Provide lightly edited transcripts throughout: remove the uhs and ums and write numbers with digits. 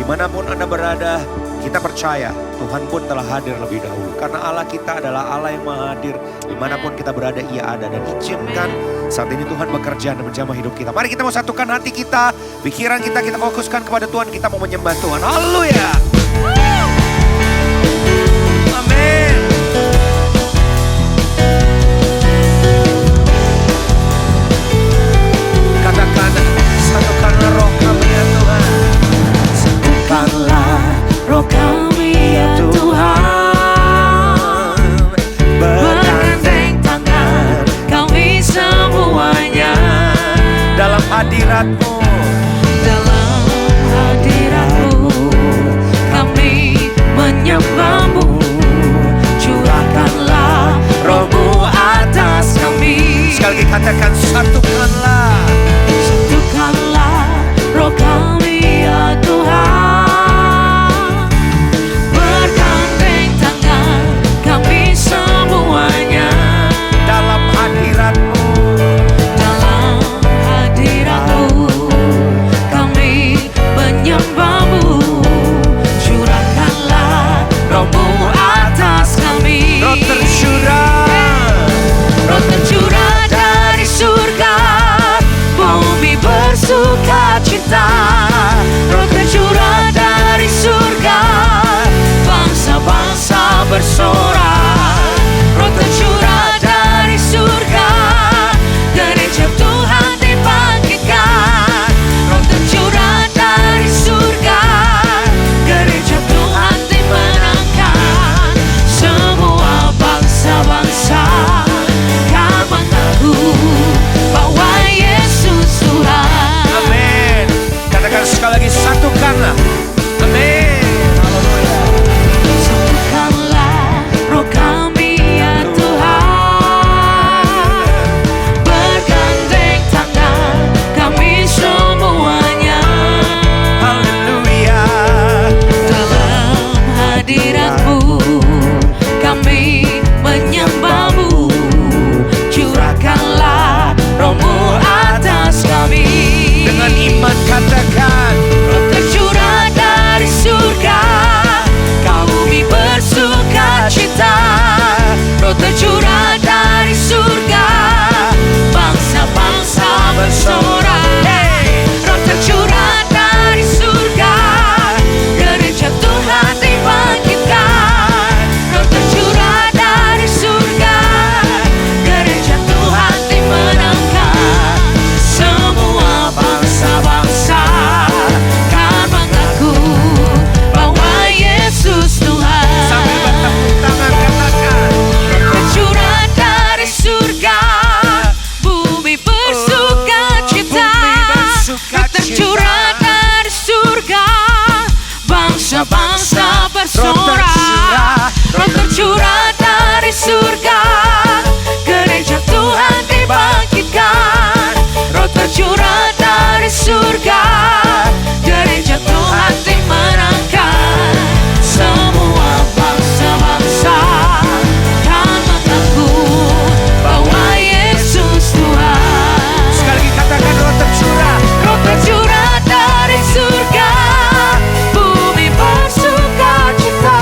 Dimanapun Anda berada, kita percaya Tuhan pun telah hadir lebih dahulu. Karena Allah kita adalah Allah yang maha hadir. Dimanapun kita berada, Ia ada. Dan izinkan saat ini Tuhan bekerja dan menjamah hidup kita. Mari kita mau satukan hati kita, pikiran kita fokuskan kepada Tuhan. Kita mau menyembah Tuhan. Haleluya. Amin. Katakan, satukanlah roh kami ya Tuhan. Satukanlah roh kami ya Tuhan, bergandeng tangan kami semuanya dalam hadirat-Mu. Dalam hadirat-Mu kami menyembah-Mu. Curahkanlah roh-Mu atas kami. Sekali lagi katakan, satukanlah. Satukanlah roh kami ya Tuhan, bergandeng tangan kami semuanya Dalam hadirat-Mu. dalam hadirat-Mu kami menyembah-Mu. Curahkanlah roh-Mu atas kami. Roh tercurah, Roh tercurah dari surga, bumi bersuka cita. Roh tercurah dari surga, bangsa-bangsa bersorak. Roh tercurah dari surga, gereja Tuhan dibangkitkan. Roh tercurah dari surga, gereja Tuhan dimenangkan. Semua bangsa-bangsa kan mengaku bahwa Yesus Tuhan. amin. Katakan sekali lagi, satukanlah. Amin. Haleluya. Satukanlah roh kami ya Tuhan, bergandeng tangan kami semuanya Haleluya. dalam hadirat-Mu kami menyembah-Mu. Curahkanlah roh-Mu atas kami. Dengan iman katakan, Roh tercurah dari surga, kami bersuka cita. Roh tercurah dari surga, bangsa-bangsa bersorak. Roh tercurah dari surga, gereja Tuhan dibangkitkan. Roh tercurah dari surga, gereja Tuhan dimenangkan. Semua bangsa-bangsa kan mengaku bahwa Yesus Tuhan. sambil bertepuk tangan katakan, Tercurah dari surga, bumi bersuka cita. Tercurah dari surga, bangsa-bangsa bersorak. Roh tercurah dari surga, gereja Tuhan dibangkitkan. Roh tercurah dari surga, gereja Tuhan dimenangkan. Semua bangsa-bangsa kan mengaku bahwa Yesus Tuhan. sekali lagi katakan, roh tercurah. Roh tercurah dari surga, bumi bersuka cita.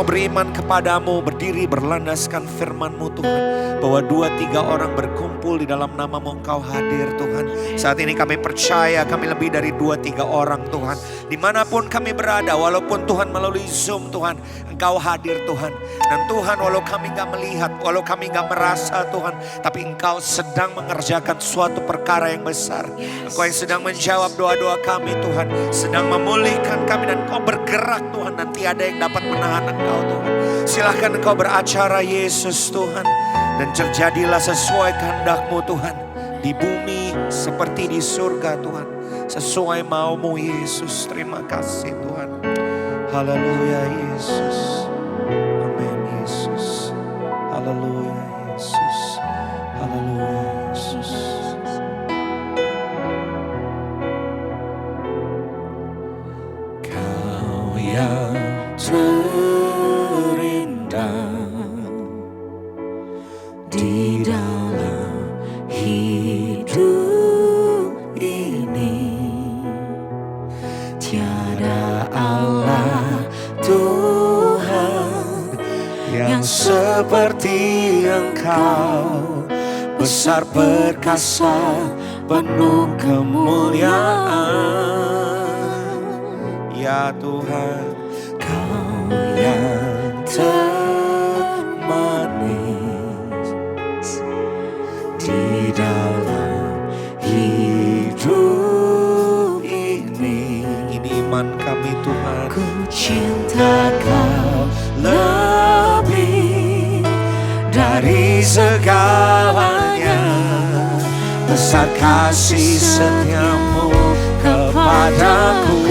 beriman kepadamu, berdiri berlandaskan firman-Mu Tuhan. Bahwa 2-3 orang berkumpul di dalam nama-Mu, Engkau hadir Tuhan. Saat ini kami percaya kami lebih dari 2-3 orang Tuhan. Dimanapun kami berada, walaupun Tuhan melalui Zoom Tuhan, Engkau hadir Tuhan. Dan Tuhan, walau kami gak melihat, walau kami gak merasa Tuhan, tapi Engkau sedang mengerjakan suatu perkara yang besar. Engkau yang sedang menjawab doa-doa kami Tuhan, sedang memulihkan kami, dan Engkau bergerak Tuhan, dan tiada yang dapat menahan Engkau Tuhan. Silahkan Engkau beracara Yesus Tuhan, dan terjadilah sesuai kehendak-Mu Tuhan, di bumi seperti di surga Tuhan, sesuai mau-Mu Yesus. Terima kasih Tuhan. Haleluya Yesus. Amin Yesus. Haleluya Yesus. Haleluya Yesus. Kau yang terindah di dalam hidup ini, tiada Allah Tuhan yang seperti Engkau, besar perkasa penuh kemuliaan. Ya Tuhan, Kau yang termanis di dalam hidup ini. Ini iman kami Tuhan. Ku cinta Kau lebih dari segalanya, besar kasih setiamu kepadaku.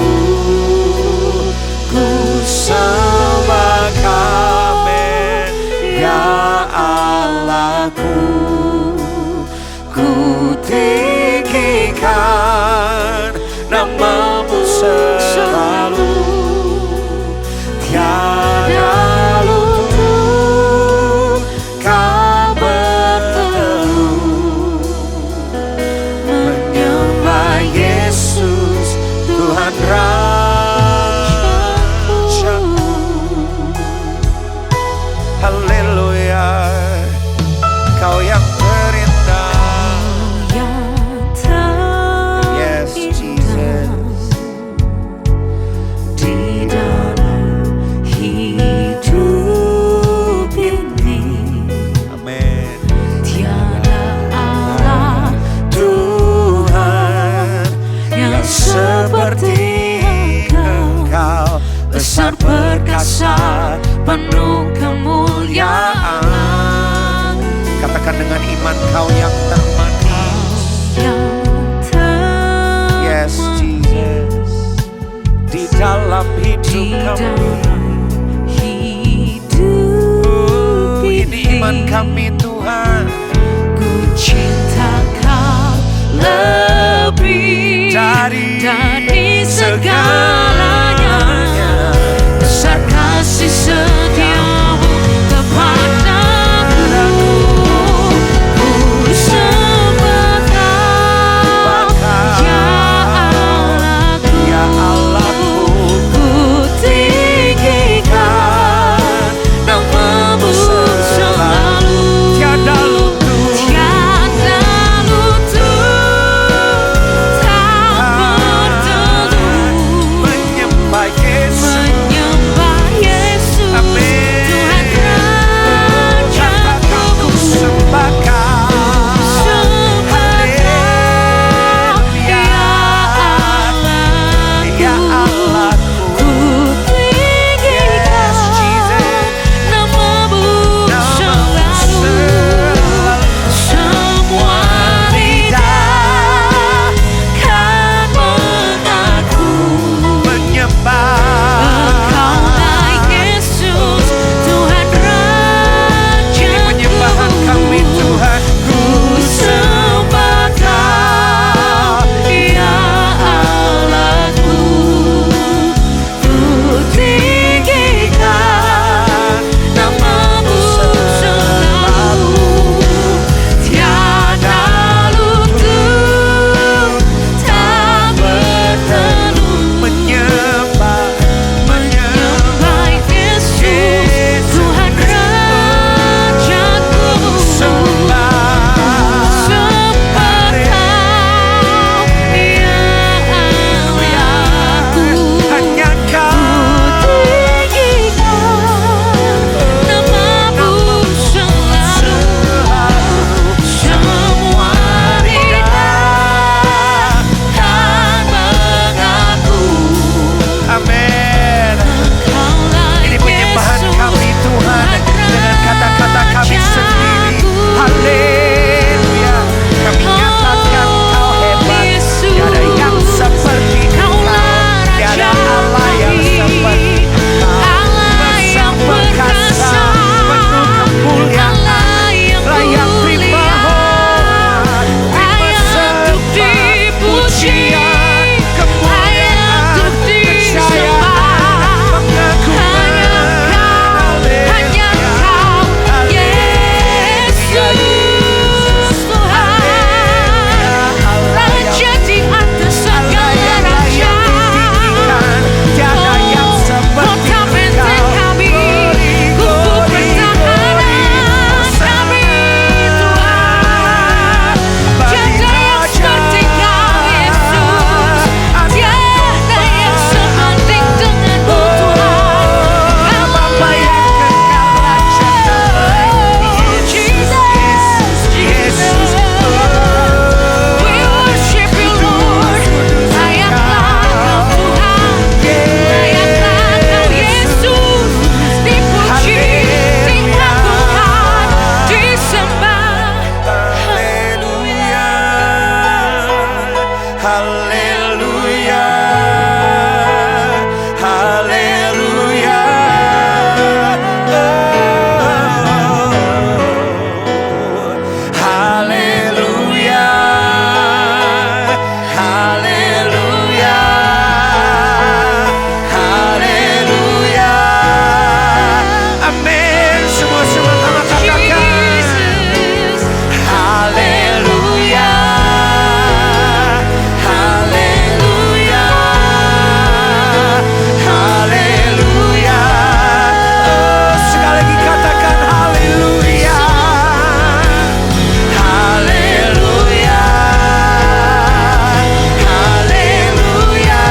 Ku sembah Kau, ya Allahku. Ku tinggikan nama-Mu selalu, tiada luntur Kau berteduh. Menyembah Yesus Tuhan Rajaku. Haleluya, Kau yang terindah. Yes Jesus. Di dalam hidup ini, amin. Tiada Allah Tuhan yang seperti Engkau, besar perkasa penuh kemuliaan. Katakan dengan iman, Kau yang termanis. Yes Jesus. Di dalam hidup kami, ini iman kami Tuhan. Ku cinta Kau lebih dari segalanya, besar kasih setiamu kepadaku. Ku sembah Kau, ya Allahku. Ku tinggikan nama-Mu selalu, tiada luntur tak berteduh. haleluya, haleluya, haleluya, haleluya, haleluya, amin. Semua sama katakan haleluya, haleluya, haleluya. Oh, sekali lagi katakan haleluya, haleluya, haleluya,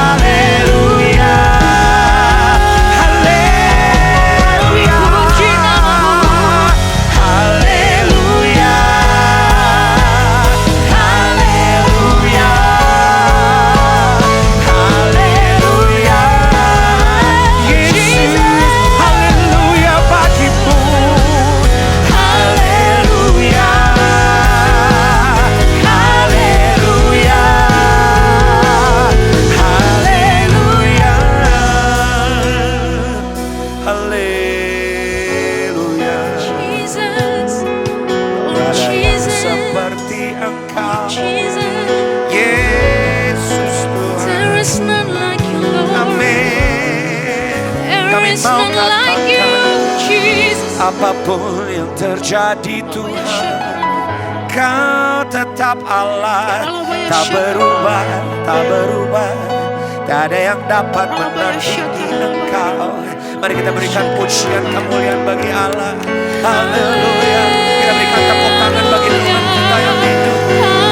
haleluya, haleluya, haleluya, haleluya, haleluya. Yesus, haleluya bagimu, haleluya, haleluya, haleluya, haleluya. Jesus, oh Tiada yang Jesus, seperti Engkau, Jesus, Yesus Tuhan. there is none like you, Lord. Amin. There Kami is mau none like you, katakan, Jesus. apapun yang terjadi Tuhan, Kau tetap Allah, tak berubah, tak berubah. Tak ada yang dapat menandingi Engkau. Mari kita berikan pujian kemuliaan bagi Allah. Haleluya. Kita berikan tepuk tangan bagi Tuhan kita yang hidup,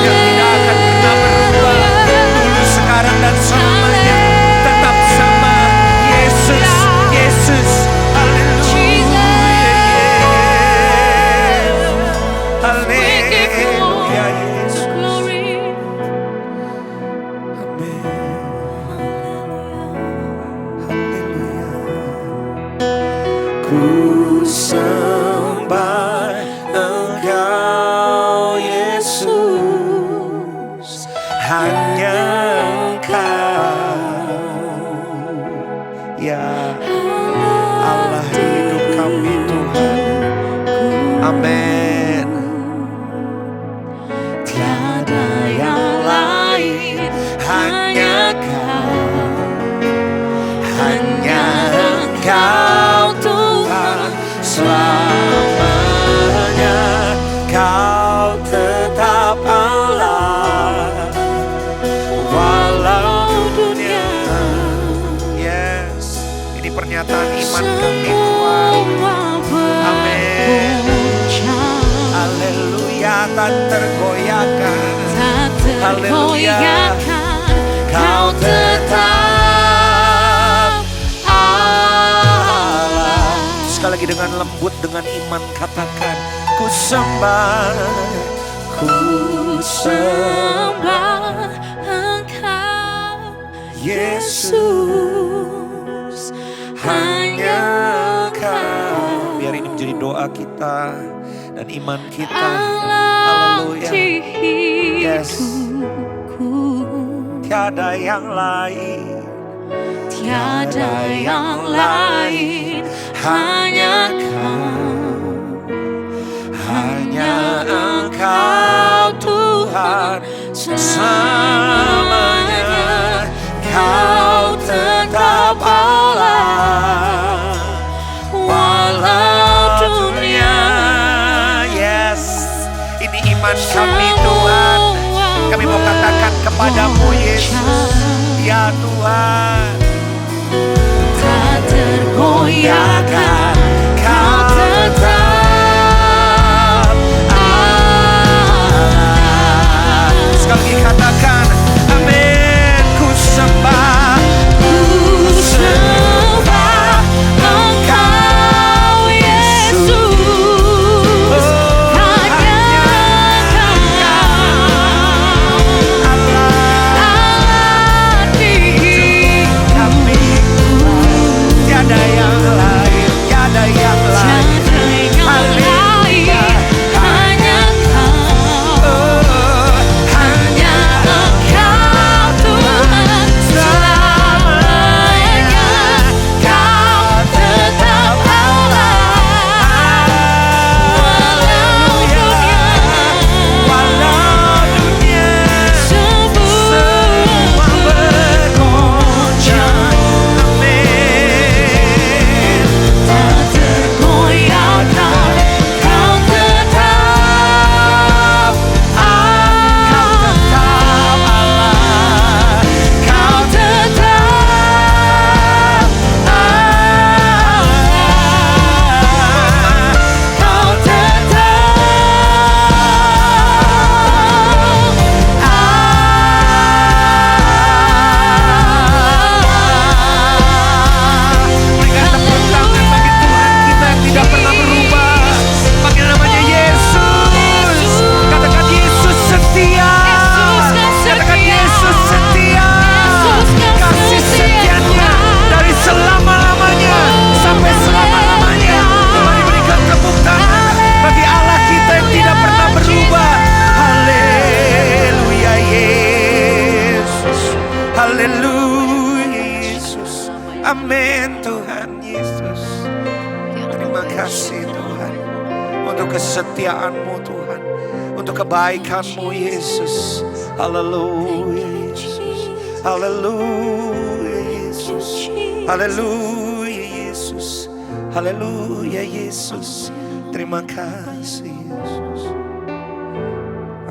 yang tidak akan pernah berubah, dulu, sekarang, dan selamanya. Tetap sama Yesus, Yesus. Haleluya, haleluya, Yesus. Glory. Amin. Haleluya. Ku sembah Engkau Yesus, hanya Engkau, ya Allah hidup kami Tuhan. Amin. Tiada yang lain, hanya Kau, hanya Engkau Tuhan selamanya. Kau tetap Allah walau dunia. Yes, ini pernyataan iman kami Tuhan. Amin. Haleluya, tak tergoyahkan. Haleluya, Kau tetap Allah. Sekali lagi dengan lembut, dengan iman katakan, ku sembah, ku sembah Engkau Yesus, hanya Kau. Biar ini menjadi doa kita dan iman kita. Haleluya. Yes. Tiada yang lain, Tiada yang lain, hanya Kau, hanya Engkau Tuhan selamanya. Kau tetap Allah walau dunia. Yes, ini iman kami Tuhan. Kami mau katakan kepadamu Yesus, ya Tuhan, tak tergoyahkan. Kau tetap Allah. Sekali lagi katakan, amin. Ku sembah, ku sembah Engkau Yesus, hanya Allah di kami. Tiada yang lain, tiada kesetiaan-Mu Tuhan. Untuk kebaikan-Mu Yesus. Haleluya Yesus. Haleluya Yesus. Haleluya Yesus. Haleluya Yesus. Terima kasih Yesus.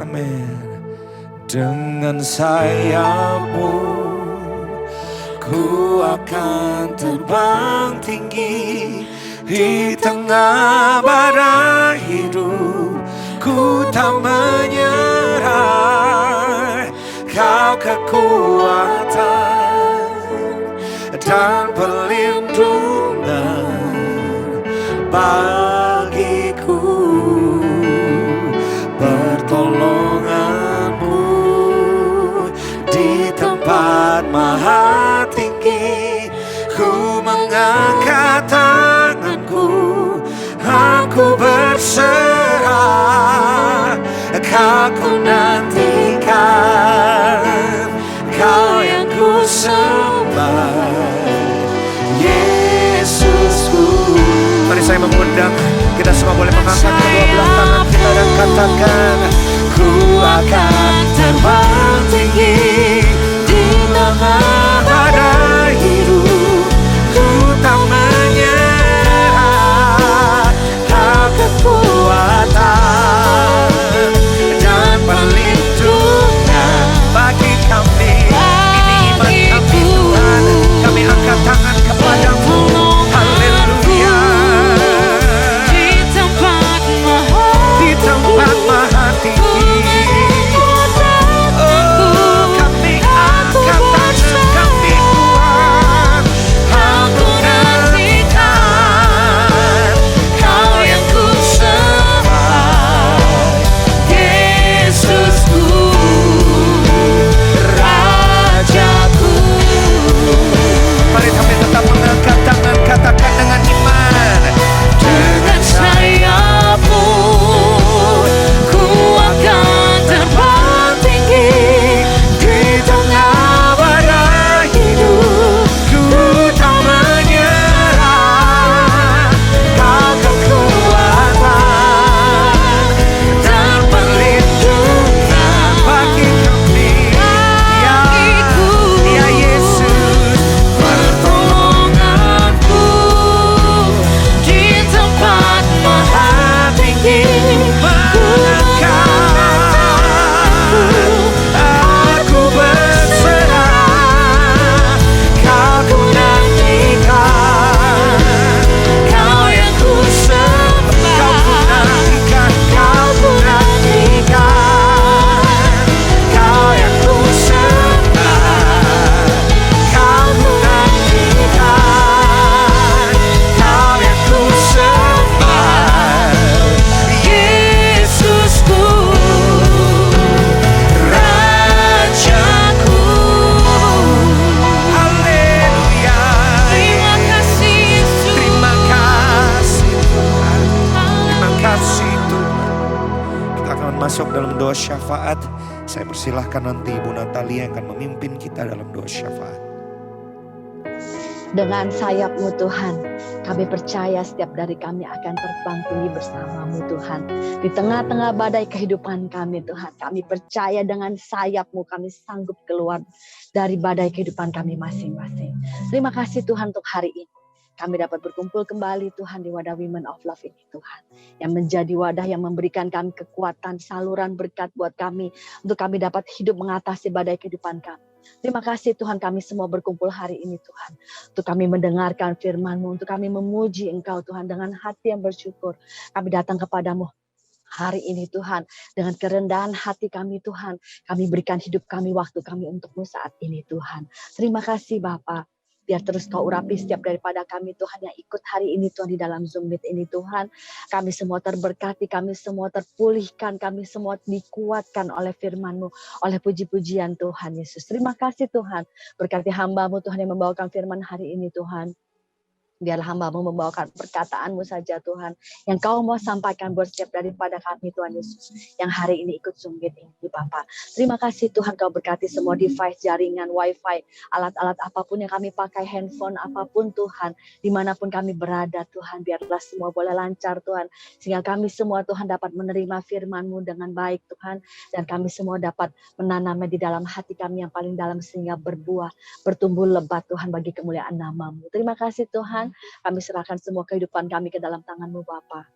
Amin. Dengan sayap-Mu ku akan terbang tinggi di tengah badai hidup. Ku tak menyerah, Kau kekuatan dan perlindungan bagiku. Pertolongan-Mu di tempat maha tinggi. Ku mengangkat tanganku, aku berserah. Kau ku nantikan, Kau yang ku sembah, Yesusku. Mari saya mengundang kita semua boleh mengangkat kedua belah tangan kita dan katakan, ku akan terbang tinggi di tengah badai hidup. Ku tak menyerah, Kau kekuatan dan perlindungan bagi kami. Ini iman kami Tuhan, kami angkat tangan kepada-Mu. Haleluya. Di tempat maha tinggi. Oh, kami angkat tangan kami Tuhan. Aku nantikan, Kau yang ku sembah, Yesusku, Rajaku. Mari kami tetap mengangkat tangan, katakan dengan iman. Dengan sayap-Mu ku akan terbang tinggi di tengah badai hidup. Ku tak menyerah, Kau kekuatan dan perlindungan bagi kami. Ya Yesus, pertolongan-Ku di tempat maha tinggi. Aku berserah, Kau ku nantikan, Kau yang ku sembah. Kau ku nantikan, Kau ku nantikan, Kau yang ku sembah. Kau ku nantikan, Kau yang ku sembah, Yesusku, Rajaku. Haleluya. Terima kasih Yesus. Terima kasih Tuhan. Terima kasih Tuhan. Kita akan masuk dalam doa syafaat. Saya persilahkan nanti Ibu Natalia yang akan memimpin kita dalam doa syafaat. Dengan sayap-Mu Tuhan, kami percaya setiap dari kami akan terbang tinggi bersama-Mu Tuhan. Di tengah-tengah badai kehidupan kami Tuhan, kami percaya dengan sayap-Mu kami sanggup keluar dari badai kehidupan kami masing-masing. Terima kasih Tuhan untuk hari ini. Kami dapat berkumpul kembali Tuhan di wadah Women of Love ini Tuhan. Yang menjadi wadah yang memberikan kami kekuatan, saluran berkat buat kami. Untuk kami dapat hidup mengatasi badai kehidupan kami. Terima kasih Tuhan, kami semua berkumpul hari ini Tuhan. Untuk kami mendengarkan firman-Mu, untuk kami memuji Engkau Tuhan dengan hati yang bersyukur. Kami datang kepadamu hari ini Tuhan. Dengan kerendahan hati kami Tuhan. Kami berikan hidup kami, waktu kami untuk-Mu saat ini Tuhan. Terima kasih Bapa. Biar terus Kau urapi setiap daripada kami Tuhan yang ikut hari ini Tuhan di dalam Zoom Meet ini Tuhan. Kami semua terberkati, kami semua terpulihkan, kami semua dikuatkan oleh firman-Mu, oleh puji-pujian Tuhan Yesus. Terima kasih Tuhan. Berkati hamba-Mu Tuhan yang membawakan firman hari ini Tuhan. Biarlah hamba-Mu membawakan perkataan-Mu saja Tuhan, yang Kau mau sampaikan buat setiap daripada kami Tuhan Yesus, yang hari ini ikut Zoom ini Bapa. Terima kasih Tuhan, Kau berkati semua device, jaringan, wifi, alat-alat apapun yang kami pakai, handphone apapun Tuhan, dimanapun kami berada Tuhan, biarlah semua boleh lancar Tuhan, sehingga kami semua Tuhan dapat menerima firman-Mu dengan baik Tuhan, dan kami semua dapat menanamnya di dalam hati kami yang paling dalam sehingga berbuah, bertumbuh lebat Tuhan bagi kemuliaan nama-Mu. Terima kasih Tuhan, kami serahkan semua kehidupan kami ke dalam tangan-Mu Bapa.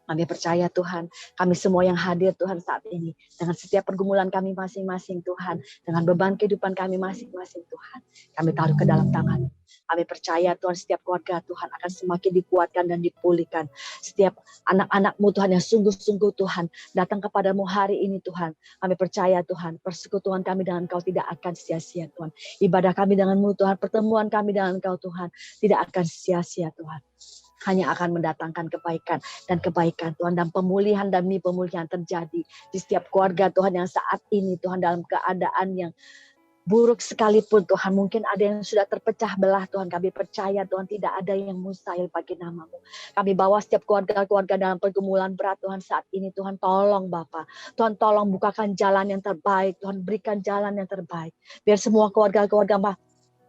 Kami percaya Tuhan, kami semua yang hadir Tuhan saat ini, dengan setiap pergumulan kami masing-masing Tuhan, dengan beban kehidupan kami masing-masing Tuhan, kami taruh ke dalam tangan. Kami percaya Tuhan, setiap keluarga Tuhan akan semakin dikuatkan dan dipulihkan. Setiap anak-anak-Mu Tuhan yang sungguh-sungguh Tuhan datang kepadamu hari ini Tuhan. Kami percaya Tuhan, persekutuan kami dengan Kau tidak akan sia-sia Tuhan. Ibadah kami dengan-Mu Tuhan, pertemuan kami dengan Kau Tuhan tidak akan sia-sia Tuhan. Hanya akan mendatangkan kebaikan dan kebaikan Tuhan, dan pemulihan demi pemulihan terjadi di setiap keluarga Tuhan yang saat ini Tuhan dalam keadaan yang buruk sekalipun Tuhan, mungkin ada yang sudah terpecah belah Tuhan, kami percaya Tuhan tidak ada yang mustahil bagi nama-Mu. Kami bawa setiap keluarga-keluarga dalam pergumulan berat Tuhan saat ini Tuhan, tolong Bapa, Tuhan tolong bukakan jalan yang terbaik Tuhan, berikan jalan yang terbaik biar semua keluarga-keluarga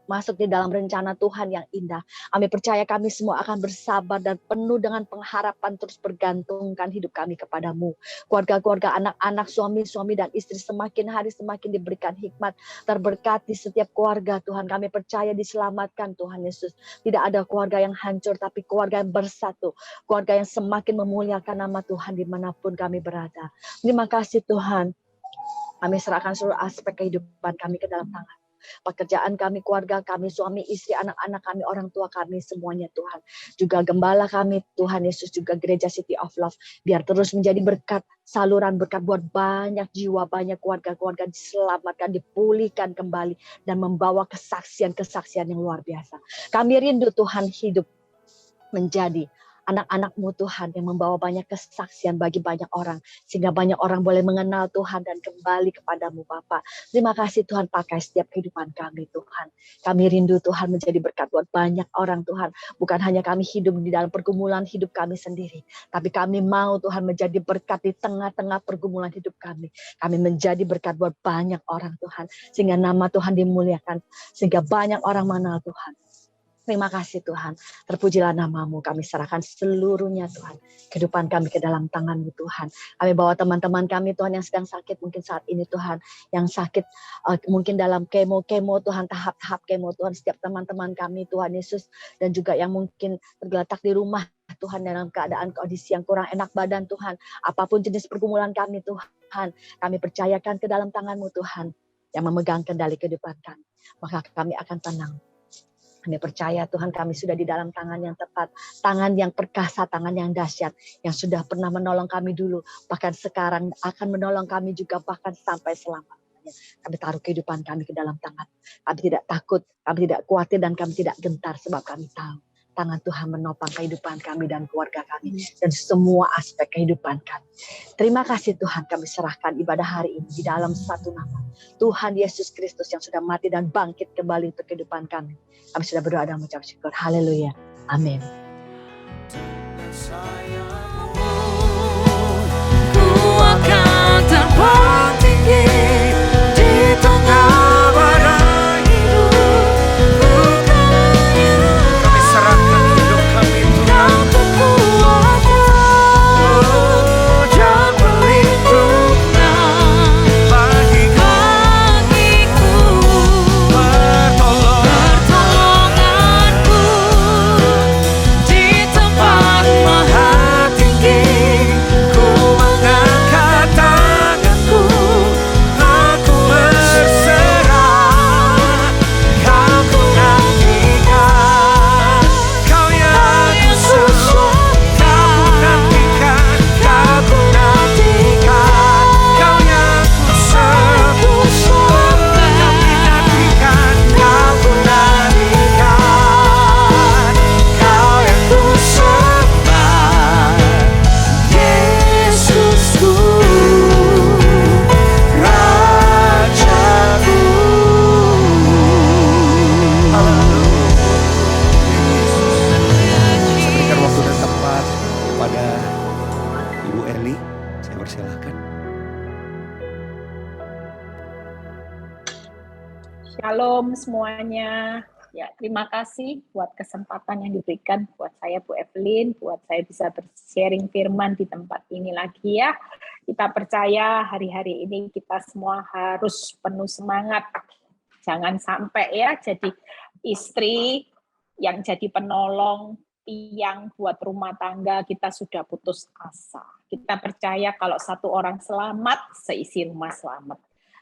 masuk di dalam rencana Tuhan yang indah. Kami percaya kami semua akan bersabar dan penuh dengan pengharapan terus bergantungkan hidup kami kepadamu. Keluarga-keluarga, anak-anak, suami-suami dan istri semakin hari semakin diberikan hikmat. Terberkati setiap keluarga Tuhan. Kami percaya diselamatkan Tuhan Yesus. Tidak ada keluarga yang hancur tapi keluarga yang bersatu. Keluarga yang semakin memuliakan nama Tuhan dimanapun kami berada. Terima kasih Tuhan. Kami serahkan seluruh aspek kehidupan kami ke dalam tangan. Pekerjaan kami, keluarga kami, suami, istri, anak-anak kami, orang tua kami, semuanya Tuhan. Juga gembala kami, Tuhan Yesus, juga Gereja City of Love. Biar terus menjadi berkat, saluran berkat buat banyak jiwa, banyak keluarga-keluarga diselamatkan, dipulihkan kembali, dan membawa kesaksian-kesaksian yang luar biasa. Kami rindu Tuhan hidup menjadi anak-anak-Mu Tuhan yang membawa banyak kesaksian bagi banyak orang. Sehingga banyak orang boleh mengenal Tuhan dan kembali kepadamu Bapa. Terima kasih Tuhan, pakai setiap kehidupan kami Tuhan. Kami rindu Tuhan menjadi berkat buat banyak orang Tuhan. Bukan hanya kami hidup di dalam pergumulan hidup kami sendiri. Tapi kami mau Tuhan menjadi berkat di tengah-tengah pergumulan hidup kami. Kami menjadi berkat buat banyak orang Tuhan. Sehingga nama Tuhan dimuliakan. Sehingga banyak orang mengenal Tuhan. Terima kasih Tuhan, terpujilah nama-Mu, kami serahkan seluruhnya Tuhan, kehidupan kami ke dalam tangan-Mu Tuhan. Kami bawa teman-teman kami Tuhan yang sedang sakit mungkin saat ini Tuhan, yang sakit mungkin dalam kemo Tuhan, tahap-tahap kemo Tuhan, setiap teman-teman kami Tuhan Yesus, dan juga yang mungkin tergeletak di rumah Tuhan dalam keadaan kondisi yang kurang enak badan Tuhan, apapun jenis pergumulan kami Tuhan, kami percayakan ke dalam tangan-Mu Tuhan, yang memegang kendali kehidupan kami, maka kami akan tenang. Kami percaya Tuhan kami sudah di dalam tangan yang tepat, tangan yang perkasa, tangan yang dahsyat, yang sudah pernah menolong kami dulu, bahkan sekarang akan menolong kami juga bahkan sampai selama-lamanya. Kami taruh kehidupan kami ke dalam tangan. Kami tidak takut, kami tidak khawatir dan kami tidak gentar sebab kami tahu tangan Tuhan menopang kehidupan kami dan keluarga kami dan semua aspek kehidupan kami. Terima kasih Tuhan, kami serahkan ibadah hari ini di dalam satu nama, Tuhan Yesus Kristus yang sudah mati dan bangkit kembali untuk kehidupan kami. Kami sudah berdoa dan mengucap syukur. Haleluya. Amin. Ku akan terbang tinggi di tengah badai hidup. Kami serahkan hidup kami Tuhan. Dan perlindungan bagiku, pertolonganku di tempat maha tinggi. Ku mengangkat tanganku Shalom semuanya. Ya, terima kasih buat kesempatan yang diberikan buat saya Bu Evelyn, buat saya bisa bersharing firman di tempat ini lagi ya. Kita percaya hari-hari ini kita semua harus penuh semangat. Jangan sampai ya jadi istri yang jadi penolong, tiang buat rumah tangga, kita sudah putus asa. Kita percaya kalau satu orang selamat, seisi rumah selamat.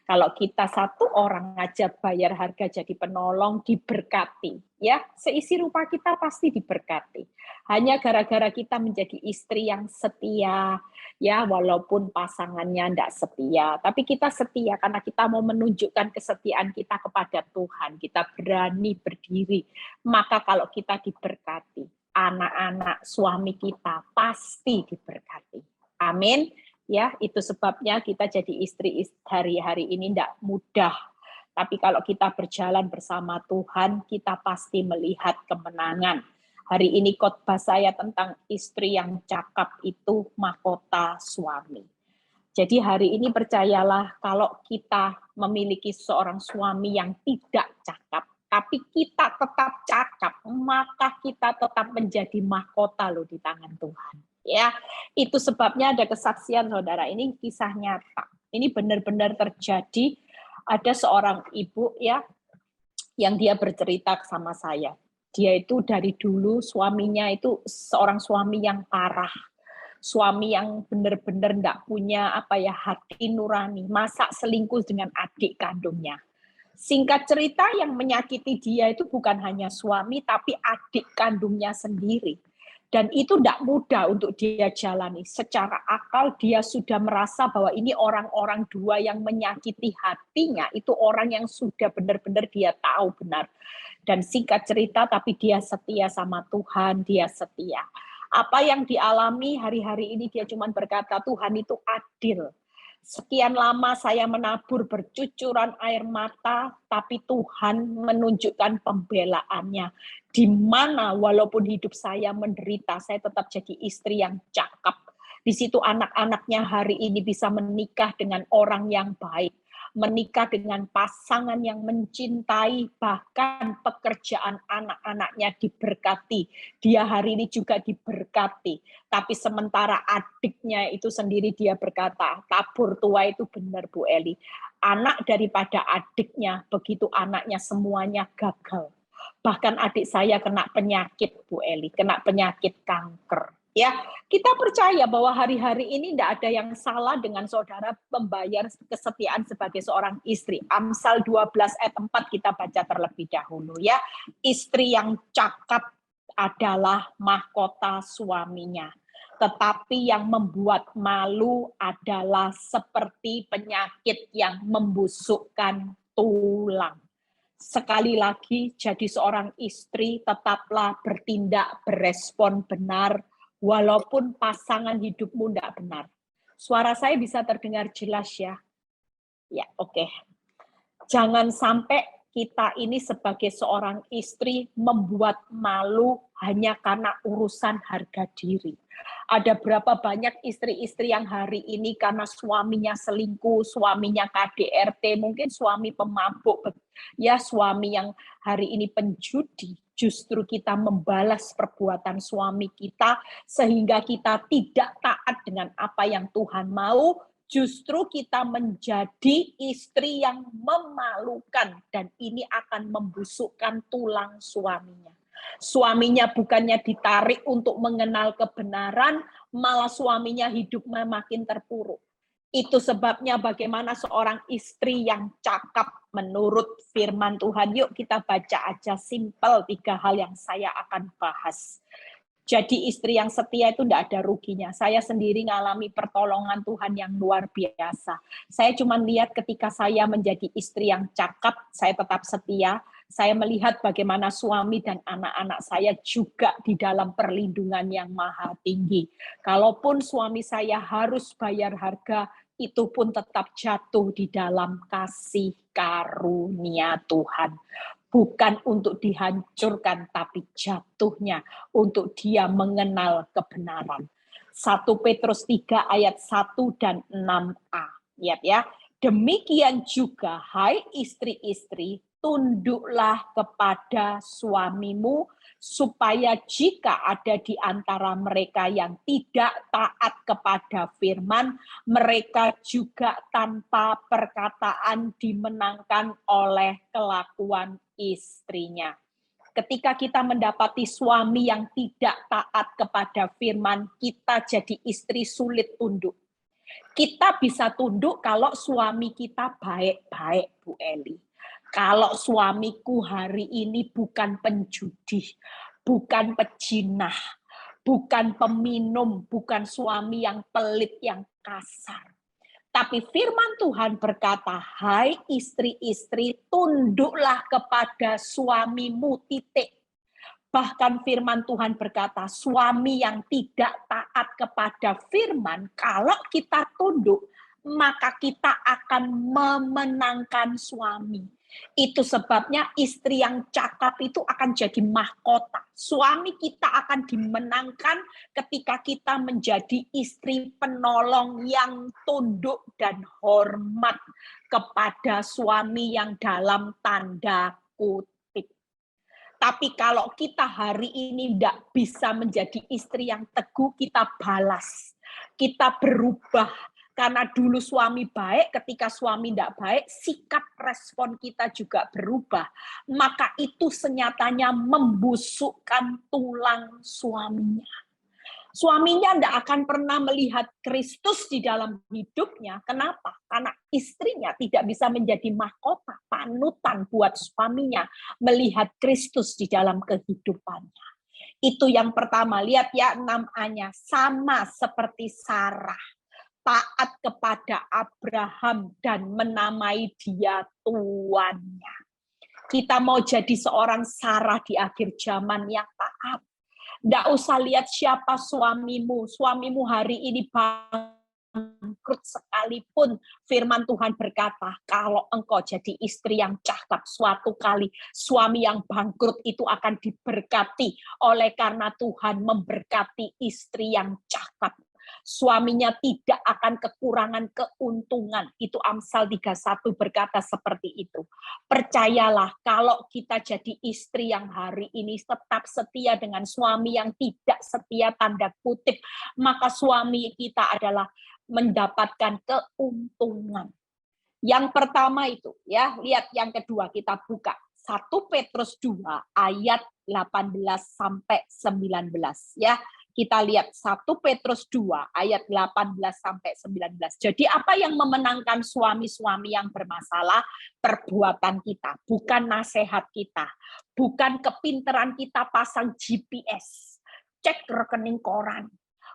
Kalau kita satu orang aja bayar harga jadi penolong, diberkati. Ya, seisi rumah kita pasti diberkati. Hanya gara-gara kita menjadi istri yang setia, ya walaupun pasangannya tidak setia. Tapi kita setia karena kita mau menunjukkan kesetiaan kita kepada Tuhan. Kita berani berdiri. Maka kalau kita diberkati, anak-anak suami kita pasti diberkati. Amin. Ya, itu sebabnya kita jadi istri hari-hari ini tidak mudah. Tapi kalau kita berjalan bersama Tuhan, kita pasti melihat kemenangan. Hari ini khotbah saya tentang istri yang cakap itu mahkota suami. Jadi hari ini percayalah kalau kita memiliki seorang suami yang tidak cakap, tapi kita tetap cakap, maka kita tetap menjadi mahkota loh di tangan Tuhan. Ya, itu sebabnya ada kesaksian saudara. Ini kisah nyata. Ini benar-benar terjadi. Ada seorang ibu ya yang dia bercerita sama saya. Dia itu dari dulu suaminya itu seorang suami yang parah. Suami yang benar-benar enggak punya hati nurani. Masa selingkuh dengan adik kandungnya. Singkat cerita yang menyakiti dia itu bukan hanya suami tapi adik kandungnya sendiri. Dan itu tidak mudah untuk dia jalani. Secara akal dia sudah merasa bahwa ini orang-orang dua yang menyakiti hatinya, itu orang yang sudah benar-benar dia tahu benar. Dan singkat cerita, tapi dia setia sama Tuhan, dia setia. Apa yang dialami hari-hari ini dia cuma berkata, Tuhan itu adil. Sekian lama saya menabur bercucuran air mata, tapi Tuhan menunjukkan pembelaannya. Di mana walaupun hidup saya menderita, saya tetap jadi istri yang cakap. Di situ anak-anaknya hari ini bisa menikah dengan orang yang baik. Menikah dengan pasangan yang mencintai, bahkan pekerjaan anak-anaknya diberkati. Dia hari ini juga diberkati. Tapi sementara adiknya itu sendiri dia berkata, tabur tua itu benar Bu Eli. Anak daripada adiknya, begitu anaknya semuanya gagal. Bahkan adik saya kena penyakit Bu Eli, kena penyakit kanker. Ya, kita percaya bahwa hari-hari ini tidak ada yang salah dengan saudara membayar kesetiaan sebagai seorang istri. Amsal 12 ayat 4 kita baca terlebih dahulu ya. Istri yang cakap adalah mahkota suaminya. Tetapi yang membuat malu adalah seperti penyakit yang membusukkan tulang. Sekali lagi, jadi seorang istri tetaplah bertindak, berespon benar, walaupun pasangan hidupmu tidak benar. Suara saya bisa terdengar jelas ya? Ya, oke. Jangan sampai kita ini sebagai seorang istri membuat malu hanya karena urusan harga diri. Ada berapa banyak istri-istri yang hari ini karena suaminya selingkuh, suaminya KDRT, mungkin suami pemabuk, ya suami yang hari ini penjudi, justru kita membalas perbuatan suami kita sehingga kita tidak taat dengan apa yang Tuhan mau, justru kita menjadi istri yang memalukan dan ini akan membusukkan tulang suaminya. Suaminya bukannya ditarik untuk mengenal kebenaran, malah suaminya hidupnya makin terpuruk. Itu sebabnya bagaimana seorang istri yang cakap menurut firman Tuhan. Yuk kita baca aja simpel 3 hal yang saya akan bahas. Jadi istri yang setia itu tidak ada ruginya. Saya sendiri mengalami pertolongan Tuhan yang luar biasa. Saya cuma lihat ketika saya menjadi istri yang cakap, saya tetap setia. Saya melihat bagaimana suami dan anak-anak saya juga di dalam perlindungan yang maha tinggi. Kalaupun suami saya harus bayar harga, itu pun tetap jatuh di dalam kasih karunia Tuhan. Bukan untuk dihancurkan, tapi jatuhnya untuk dia mengenal kebenaran. 1 Petrus 3 ayat 1 dan 6a. Lihat ya. Demikian juga, hai istri-istri, tunduklah kepada suamimu, supaya jika ada di antara mereka yang tidak taat kepada firman, mereka juga tanpa perkataan dimenangkan oleh kelakuan istrinya. Ketika kita mendapati suami yang tidak taat kepada firman, kita jadi istri sulit tunduk. Kita bisa tunduk kalau suami kita baik-baik, Bu Eli. Kalau suamiku hari ini bukan penjudi, bukan pejinah, bukan peminum, bukan suami yang pelit, yang kasar. Tapi firman Tuhan berkata, hai istri-istri, tunduklah kepada suamimu, titik. Bahkan firman Tuhan berkata, suami yang tidak taat kepada firman, kalau kita tunduk, maka kita akan memenangkan suami. Itu sebabnya istri yang cakap itu akan jadi mahkota. Suami kita akan dimenangkan ketika kita menjadi istri penolong yang tunduk dan hormat kepada suami yang dalam tanda kutip. Tapi kalau kita hari ini tidak bisa menjadi istri yang teguh, kita balas. Kita berubah. Karena dulu suami baik, ketika suami tidak baik, sikap respon kita juga berubah. Maka itu senyatanya membusukkan tulang suaminya. Suaminya tidak akan pernah melihat Kristus di dalam hidupnya. Kenapa? Karena istrinya tidak bisa menjadi mahkota, panutan buat suaminya, melihat Kristus di dalam kehidupannya. Itu yang pertama. Lihat ya 6a-nya. Sama seperti Sarah. Taat kepada Abraham dan menamai dia tuannya. Kita mau jadi seorang Sarah di akhir zaman yang taat. Tidak usah lihat siapa suamimu. Suamimu hari ini bangkrut sekalipun. Firman Tuhan berkata, kalau engkau jadi istri yang cakap, suatu kali suami yang bangkrut itu akan diberkati. Oleh karena Tuhan memberkati istri yang cakap. Suaminya tidak akan kekurangan keuntungan. Itu Amsal 31 berkata seperti itu. Percayalah kalau kita jadi istri yang hari ini tetap setia dengan suami yang tidak setia tanda kutip, maka suami kita adalah mendapatkan keuntungan. Yang pertama itu, ya, lihat yang kedua kita buka. 1 Petrus 2 ayat 18 sampai 19 ya. Kita lihat 1 Petrus 2 ayat 18 sampai 19. Jadi apa yang memenangkan suami-suami yang bermasalah? Perbuatan kita, bukan nasihat kita. Bukan kepinteran kita pasang GPS. Cek rekening koran.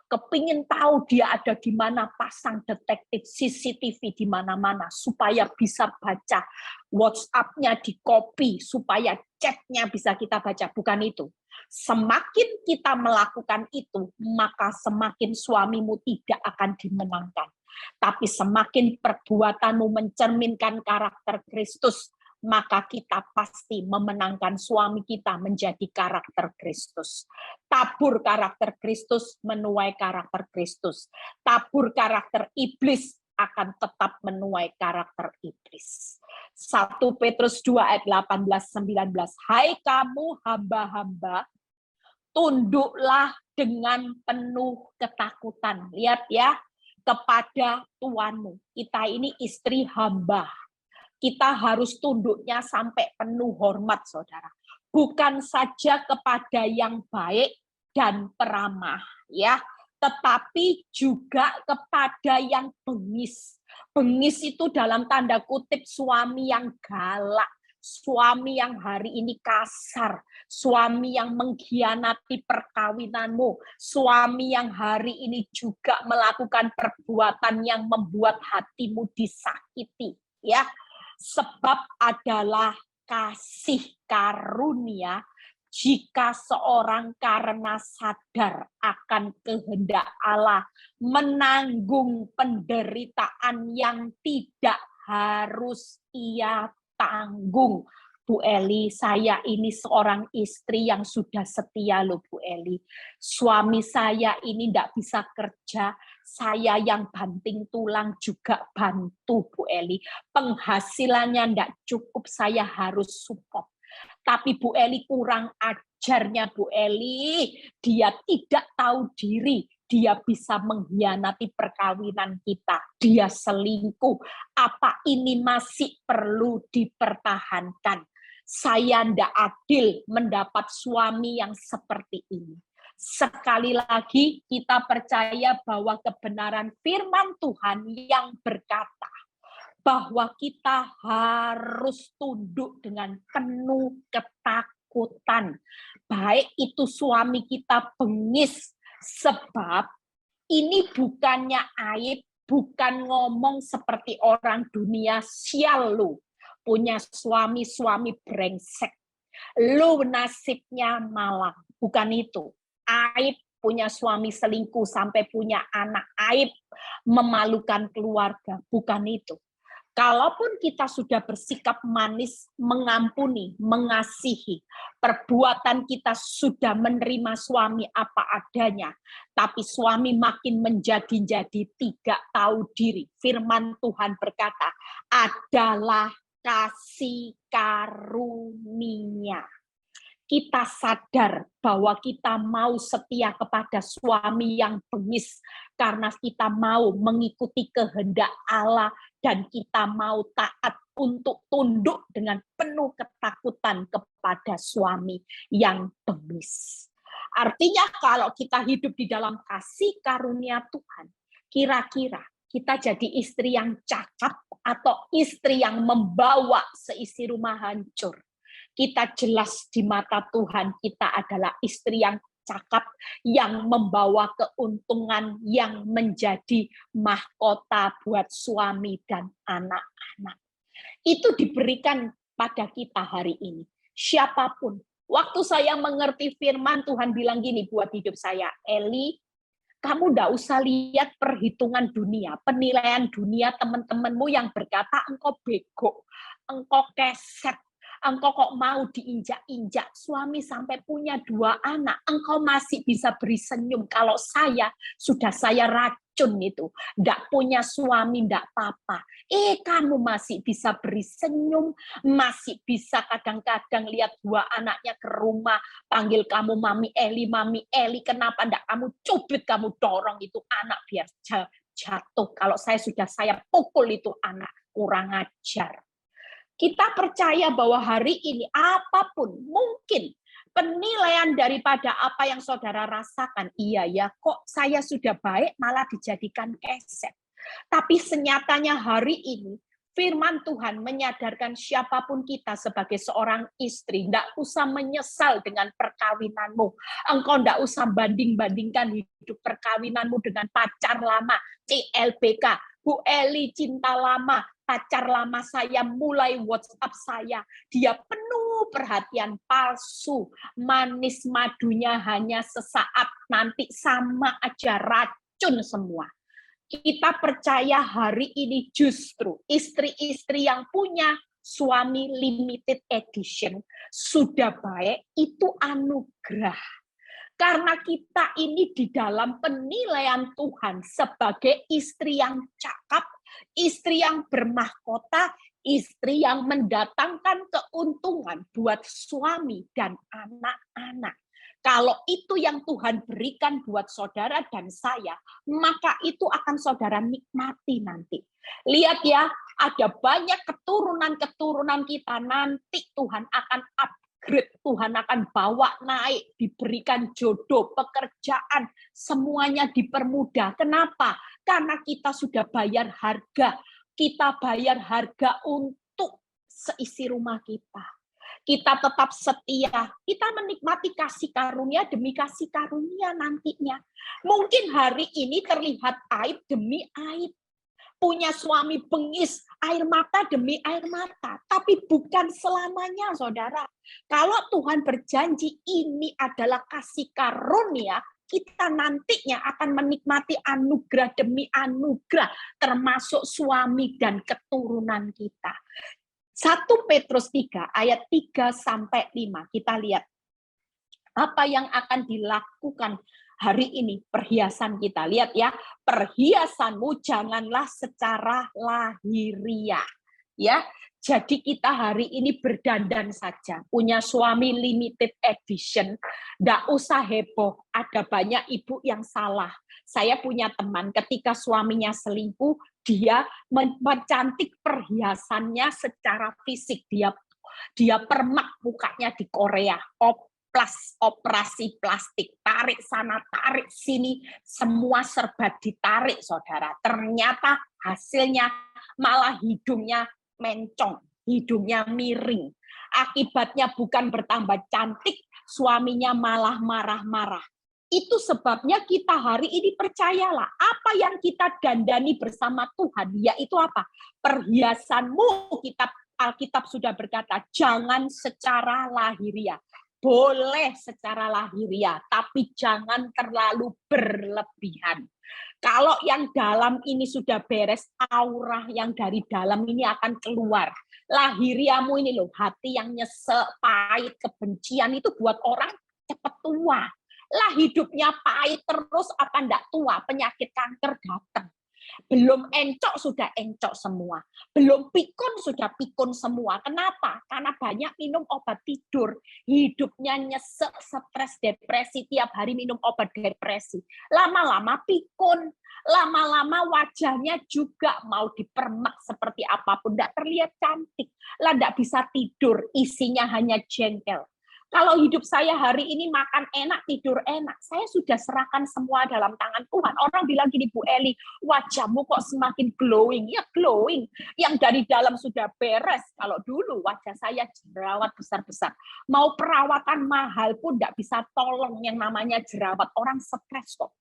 Kepingin tahu dia ada di mana, pasang detektif CCTV di mana-mana supaya bisa baca WhatsApp-nya, di copy supaya chat-nya bisa kita baca. Bukan itu. Semakin kita melakukan itu, maka semakin suamimu tidak akan dimenangkan. Tapi semakin perbuatanmu mencerminkan karakter Kristus, maka kita pasti memenangkan suami kita menjadi karakter Kristus. Tabur karakter Kristus menuai karakter Kristus. Tabur karakter iblis akan tetap menuai karakter iblis. 1 Petrus 2 ayat 18-19. Hai kamu hamba-hamba, tunduklah dengan penuh ketakutan. Lihat ya, kepada tuanmu. Kita ini istri hamba. Kita harus tunduknya sampai penuh hormat, saudara. Bukan saja kepada yang baik dan peramah, ya, tetapi juga kepada yang bengis. Bengis itu dalam tanda kutip suami yang galak, suami yang hari ini kasar, suami yang mengkhianati perkawinanmu, suami yang hari ini juga melakukan perbuatan yang membuat hatimu disakiti, ya. Sebab adalah kasih karunia jika seorang karena sadar akan kehendak Allah menanggung penderitaan yang tidak harus ia tanggung. Bu Eli, saya ini seorang istri yang sudah setia loh Bu Eli. Suami saya ini tidak bisa kerja Saya yang banting tulang juga bantu Bu Eli. Penghasilannya enggak cukup, saya harus support. Tapi Bu Eli kurang ajarnya Bu Eli. Dia tidak tahu diri. Dia bisa mengkhianati perkawinan kita. Dia selingkuh. Apa ini masih perlu dipertahankan? Saya tidak adil mendapat suami yang seperti ini. Sekali lagi kita percaya bahwa kebenaran firman Tuhan yang berkata bahwa kita harus tunduk dengan penuh ketakutan. Baik itu suami kita bengis, sebab ini bukannya aib, bukan ngomong seperti orang dunia, sial lu, punya suami brengsek, lu nasibnya malang. Bukan itu. Aib punya suami selingkuh sampai punya anak, aib memalukan keluarga, bukan itu. Kalaupun kita sudah bersikap manis, mengampuni, mengasihi, perbuatan kita sudah menerima suami apa adanya, tapi suami makin menjadi-jadi, tidak tahu diri. Firman Tuhan berkata, adalah kasih karunia. Kita sadar bahwa kita mau setia kepada suami yang bengis karena kita mau mengikuti kehendak Allah dan kita mau taat untuk tunduk dengan penuh ketakutan kepada suami yang bengis. Artinya kalau kita hidup di dalam kasih karunia Tuhan, kira-kira kita jadi istri yang cakap atau istri yang membawa seisi rumah hancur. Kita jelas di mata Tuhan, kita adalah istri yang cakap, yang membawa keuntungan, yang menjadi mahkota buat suami dan anak-anak. Itu diberikan pada kita hari ini. Siapapun. Waktu saya mengerti firman, Tuhan bilang gini buat hidup saya, Eli, kamu nggak usah lihat perhitungan dunia, penilaian dunia teman-temanmu yang berkata engkau bego, engkau keset, engkau kok mau diinjak-injak, suami sampai punya 2 anak, engkau masih bisa beri senyum. Kalau saya racun itu, enggak punya suami, enggak apa-apa. Kamu masih bisa beri senyum, masih bisa kadang-kadang lihat 2 anaknya ke rumah, panggil kamu Mami Eli, kenapa enggak kamu cubit, kamu dorong itu anak biar jatuh. Kalau saya pukul itu anak, kurang ajar. Kita percaya bahwa hari ini apapun mungkin penilaian daripada apa yang saudara rasakan. Iya ya, kok saya sudah baik malah dijadikan keset. Tapi senyatanya hari ini firman Tuhan menyadarkan siapapun kita sebagai seorang istri, tidak usah menyesal dengan perkawinanmu. Engkau tidak usah banding-bandingkan hidup perkawinanmu dengan pacar lama, CLBK, Bu Eli cinta lama, pacar lama saya mulai WhatsApp saya. Dia penuh perhatian, palsu. Manis madunya hanya sesaat, nanti sama aja racun semua. Kita percaya hari ini justru istri-istri yang punya suami limited edition sudah baik, itu anugerah. Karena kita ini di dalam penilaian Tuhan sebagai istri yang cakap, istri yang bermahkota, istri yang mendatangkan keuntungan buat suami dan anak-anak. Kalau itu yang Tuhan berikan buat saudara dan saya, maka itu akan saudara nikmati nanti. Lihat ya, ada banyak keturunan-keturunan kita nanti Tuhan akan upgrade, Tuhan akan bawa naik, diberikan jodoh, pekerjaan, semuanya dipermudah. Kenapa? Karena kita sudah bayar harga. Kita bayar harga untuk seisi rumah kita. Kita tetap setia, kita menikmati kasih karunia demi kasih karunia nantinya. Mungkin hari ini terlihat aib demi aib. Punya suami bengis, air mata demi air mata. Tapi bukan selamanya, saudara. Kalau Tuhan berjanji ini adalah kasih karunia, kita nantinya akan menikmati anugerah demi anugerah, termasuk suami dan keturunan kita. 1 Petrus 3 ayat 3-5 kita lihat apa yang akan dilakukan hari ini perhiasan kita. Lihat ya, perhiasanmu janganlah secara lahiriah. Ya, jadi kita hari ini berdandan saja, punya suami limited edition, nggak usah heboh. Ada banyak ibu yang salah. Saya punya teman, ketika suaminya selingkuh, dia mencantik perhiasannya secara fisik. Dia permak mukanya di Korea, operasi plastik, tarik sana, tarik sini, semua serba ditarik, saudara. Ternyata hasilnya malah hidungnya mencong, hidungnya miring. Akibatnya bukan bertambah cantik, suaminya malah marah-marah. Itu sebabnya kita hari ini percayalah, apa yang kita dandani bersama Tuhan, yaitu apa? Perhiasanmu, Alkitab sudah berkata, jangan secara lahiriah. Boleh secara lahiriah, tapi jangan terlalu berlebihan. Kalau yang dalam ini sudah beres, aura yang dari dalam ini akan keluar. Lahiriamu ini loh, hati yang nyesek, pahit, kebencian itu buat orang cepat tua. Lah hidupnya pahit terus, apa enggak tua, penyakit kanker datang. Belum encok sudah encok semua. Belum pikun sudah pikun semua. Kenapa? Karena banyak minum obat tidur. Hidupnya nyesek, stres, depresi. Tiap hari minum obat depresi. Lama-lama pikun. Lama-lama wajahnya juga mau dipermak seperti apapun. Tidak terlihat cantik. Lah tidak bisa tidur. Isinya hanya jengkel. Kalau hidup saya hari ini makan enak, tidur enak, saya sudah serahkan semua dalam tangan Tuhan. Orang bilang gini, Bu Eli, wajahmu kok semakin glowing. Ya glowing, yang dari dalam sudah beres. Kalau dulu wajah saya jerawat besar-besar. Mau perawatan mahal pun tidak bisa tolong yang namanya jerawat. Orang stres kok.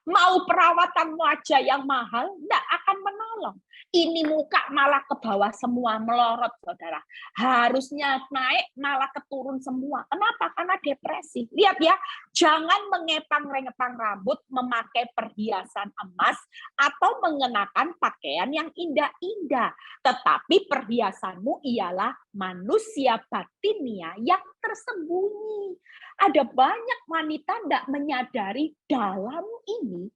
Mau perawatan wajah yang mahal, tidak akan menolong. Ini muka malah ke bawah semua, melorot, saudara. Harusnya naik, malah keturun semua. Kenapa? Karena depresi. Lihat ya, jangan mengepang-ngepang rambut, memakai perhiasan emas, atau mengenakan pakaian yang indah-indah. Tetapi perhiasanmu ialah manusia batinia yang tersembunyi. Ada banyak wanita tidak menyadari dalam ini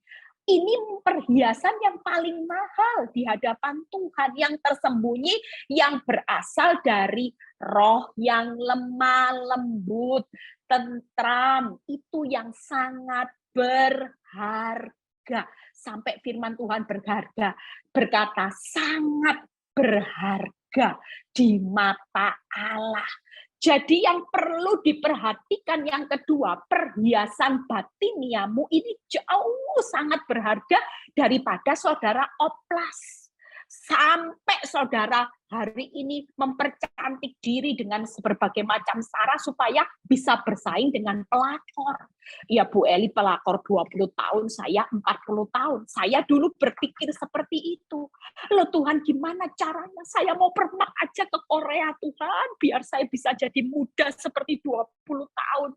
perhiasan yang paling mahal di hadapan Tuhan, yang tersembunyi, yang berasal dari roh yang lemah, lembut, tentram, itu yang sangat berharga. Sampai firman Tuhan berkata sangat berharga di mata Allah. Jadi yang perlu diperhatikan yang kedua, perhiasan batiniamu ini jauh sangat berharga daripada saudara oplas. Sampai saudara hari ini mempercantik diri dengan berbagai macam cara supaya bisa bersaing dengan pelakor. Ya Bu Eli pelakor 20 tahun, saya 40 tahun. Saya dulu berpikir seperti itu. Loh Tuhan gimana caranya? Saya mau permak aja ke Korea Tuhan, biar saya bisa jadi muda seperti 20 tahun.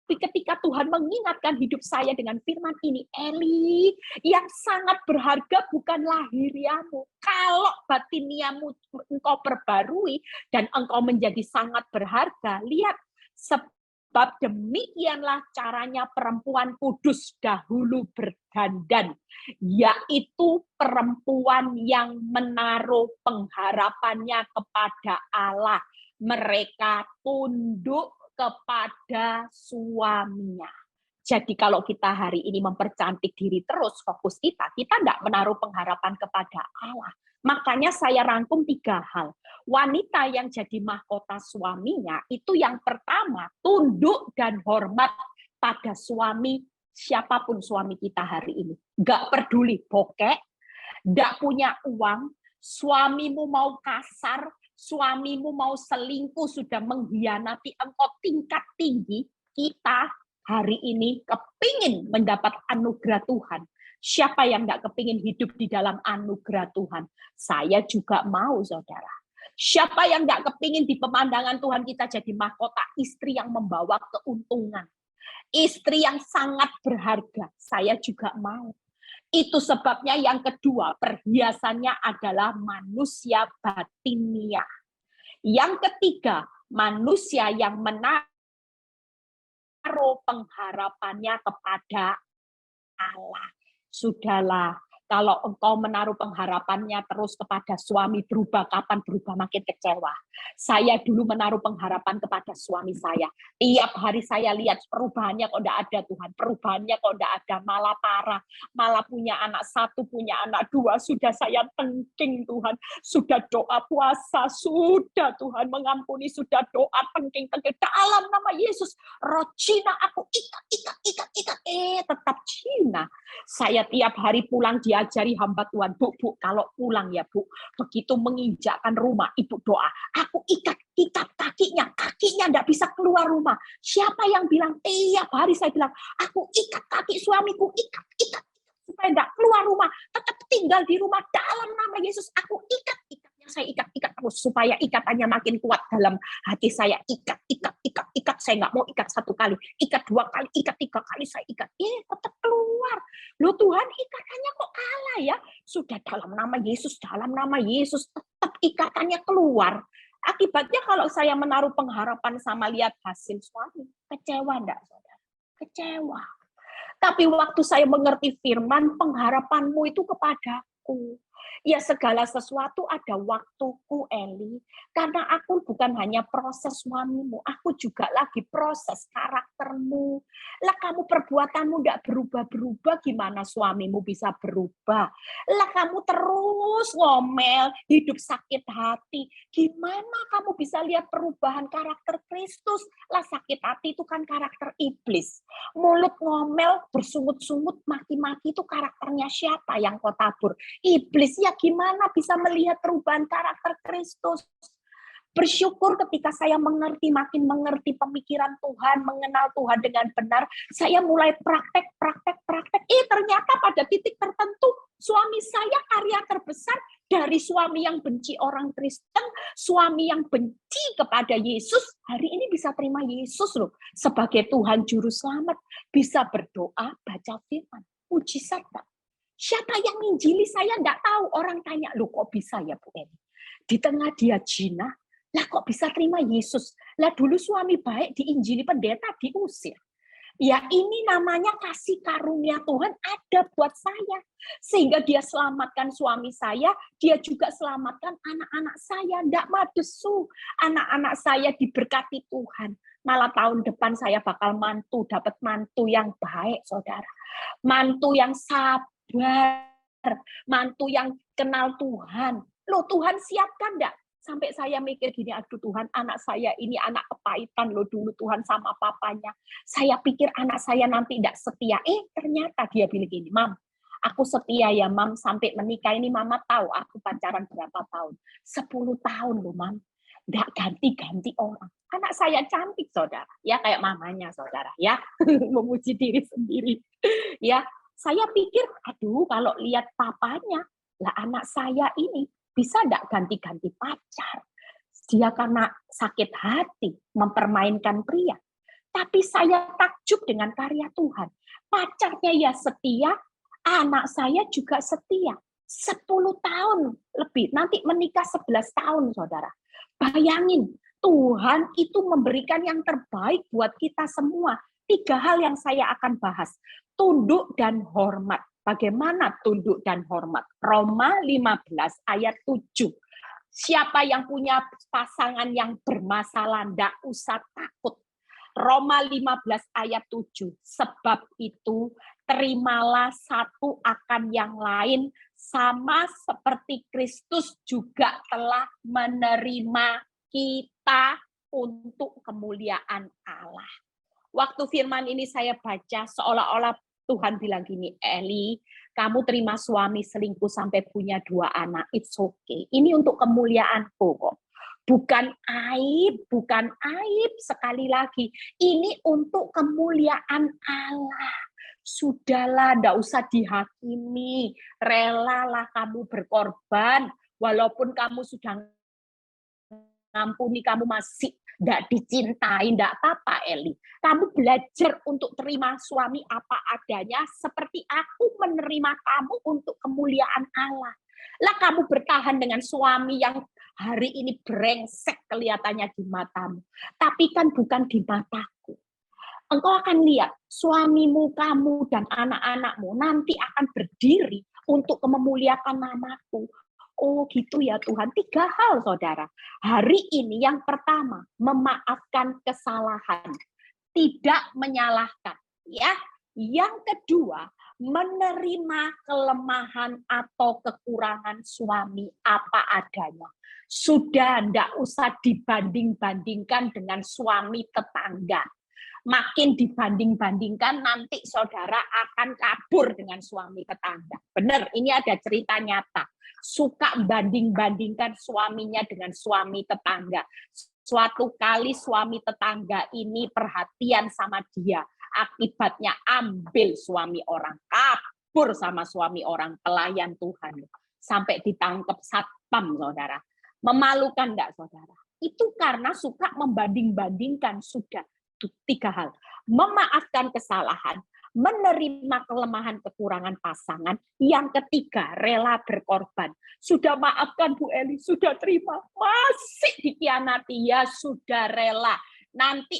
Tapi ketika Tuhan mengingatkan hidup saya dengan firman ini, Eli, yang sangat berharga bukan lahiriamu. Kalau batiniamu engkau perbarui dan engkau menjadi sangat berharga, lihat, sebab demikianlah caranya perempuan kudus dahulu berdandan, yaitu perempuan yang menaruh pengharapannya kepada Allah. Mereka tunduk kepada suaminya. Jadi kalau kita hari ini mempercantik diri terus, fokus kita tidak menaruh pengharapan kepada Allah. Makanya saya rangkum 3 hal. Wanita yang jadi mahkota suaminya, itu yang pertama, tunduk dan hormat pada suami, siapapun suami kita hari ini. Nggak peduli bokek, nggak punya uang, suamimu mau kasar, suamimu mau selingkuh, sudah mengkhianati engkau tingkat tinggi, kita hari ini kepingin mendapat anugerah Tuhan. Siapa yang enggak kepingin hidup di dalam anugerah Tuhan? Saya juga mau, saudara. Siapa yang enggak kepingin di pemandangan Tuhan kita jadi mahkota, istri yang membawa keuntungan, istri yang sangat berharga? Saya juga mau. Itu sebabnya yang kedua, perhiasannya adalah manusia batinia. Yang ketiga, manusia yang menaruh menaruh pengharapannya kepada Allah. Sudahlah, kalau engkau menaruh pengharapannya terus kepada suami, berubah kapan berubah makin kecewa. Saya dulu menaruh pengharapan kepada suami saya. Tiap hari saya lihat perubahannya kok enggak ada Tuhan. Perubahannya kok enggak ada, malah parah. Malah punya anak 1, punya anak 2. Sudah saya tengking Tuhan. Sudah doa puasa, sudah Tuhan mengampuni, sudah doa tengking-tengking. Dalam nama Yesus, roh Cina aku ikat. Tetap Cina. Saya tiap hari pulang diajari hamba Tuhan, Bu, kalau pulang ya Bu, begitu menginjakkan rumah, Ibu doa, aku ikat kakinya enggak bisa keluar rumah. Siapa yang bilang? Tiap hari saya bilang, aku ikat kaki suamiku, ikat, supaya enggak keluar rumah, tetap tinggal di rumah dalam nama Yesus, aku ikat. Saya ikat terus supaya ikatannya makin kuat dalam hati saya. Ikat. Saya nggak mau ikat 1 kali, ikat 2 kali, ikat 3 kali saya ikat. Tetap keluar. Loh Tuhan, ikatannya kok kalah ya? Sudah dalam nama Yesus tetap ikatannya keluar. Akibatnya kalau saya menaruh pengharapan sama lihat hasil suami, kecewa enggak saudara? Kecewa. Tapi waktu saya mengerti firman, pengharapanmu itu kepadaku. Ya segala sesuatu ada waktuku, Eli. Karena aku bukan hanya proses suamimu, aku juga lagi proses karaktermu. Lah kamu perbuatanmu enggak berubah-berubah, gimana suamimu bisa berubah? Lah kamu terus ngomel, hidup sakit hati. Gimana kamu bisa lihat perubahan karakter Kristus? Lah sakit hati itu kan karakter iblis. Mulut ngomel, bersungut-sungut, maki-maki itu karakternya siapa yang kau tabur? Iblis. Ya gimana bisa melihat perubahan karakter Kristus? Bersyukur ketika saya makin mengerti pemikiran Tuhan, mengenal Tuhan dengan benar, saya mulai praktek. Ternyata pada titik tertentu, suami saya karya terbesar dari suami yang benci orang Kristen, suami yang benci kepada Yesus, hari ini bisa terima Yesus loh, sebagai Tuhan Juru Selamat, bisa berdoa, baca firman, mujizat tak? Siapa yang nginjili saya enggak tahu. Orang tanya, loh kok bisa ya Bu Eni? Di tengah dia jina, lah kok bisa terima Yesus? Lah dulu suami baik diinjili pendeta diusir. Ya ini namanya kasih karunia Tuhan ada buat saya. Sehingga dia selamatkan suami saya, dia juga selamatkan anak-anak saya. Enggak madesu. Anak-anak saya diberkati Tuhan. Malah tahun depan saya bakal dapat mantu yang baik, saudara. Mantu yang sabar. Mantu yang kenal Tuhan. Loh Tuhan siapkan enggak? Sampai saya mikir gini, aduh Tuhan, anak saya ini anak kepahitan loh dulu Tuhan sama papanya. Saya pikir anak saya nanti enggak setia. Ternyata dia bilang gini, Mam, aku setia ya Mam, sampai menikah ini Mama tahu aku pacaran berapa tahun. 10 tahun loh Mam. Enggak ganti-ganti orang. Anak saya cantik saudara. Ya kayak mamanya saudara. Ya memuji diri sendiri. Ya. Saya pikir, aduh kalau lihat papanya, lah anak saya ini bisa enggak ganti-ganti pacar. Dia karena sakit hati, mempermainkan pria. Tapi saya takjub dengan karya Tuhan. Pacarnya ya setia, anak saya juga setia. 10 tahun lebih, nanti menikah 11 tahun saudara. Bayangin, Tuhan itu memberikan yang terbaik buat kita semua. 3 hal yang saya akan bahas. Tunduk dan hormat. Bagaimana tunduk dan hormat? Roma 15 ayat 7. Siapa yang punya pasangan yang bermasalah, enggak usah takut. Roma 15 ayat 7. Sebab itu, terimalah satu akan yang lain, sama seperti Kristus juga telah menerima kita untuk kemuliaan Allah. Waktu firman ini saya baca, seolah-olah Tuhan bilang gini, Eli, kamu terima suami selingkuh sampai punya 2 anak, it's okay. Ini untuk kemuliaanku kok. Bukan aib sekali lagi. Ini untuk kemuliaan Allah. Sudahlah, enggak usah dihakimi. Relalah kamu berkorban, walaupun kamu sudah ngampuni, kamu masih enggak dicintai, enggak apa-apa Eli. Kamu belajar untuk terima suami apa adanya, seperti aku menerima kamu untuk kemuliaan Allah. Lah kamu bertahan dengan suami yang hari ini brengsek kelihatannya di matamu. Tapi kan bukan di mataku. engkau akan lihat suamimu, kamu, dan anak-anakmu nanti akan berdiri untuk memuliakan namaku. Oh gitu ya Tuhan. 3 hal saudara. Hari ini yang pertama, memaafkan kesalahan. Tidak menyalahkan. Ya. Yang kedua, menerima kelemahan atau kekurangan suami apa adanya. Sudah tidak usah dibanding-bandingkan dengan suami tetangga. Makin dibanding-bandingkan nanti saudara akan kabur dengan suami tetangga. Benar, ini ada cerita nyata. Suka banding-bandingkan suaminya dengan suami tetangga. Suatu kali suami tetangga ini perhatian sama dia. Akibatnya ambil suami orang, kabur sama suami orang, pelayan Tuhan. Sampai ditangkap satpam, saudara. Memalukan enggak, saudara? Itu karena suka membanding-bandingkan. Sudah 3 hal. Memaafkan kesalahan, menerima kelemahan kekurangan pasangan. Yang ketiga, rela berkorban. Sudah maafkan Bu Eli, sudah terima. Masih dikhianati, ya sudah rela. Nanti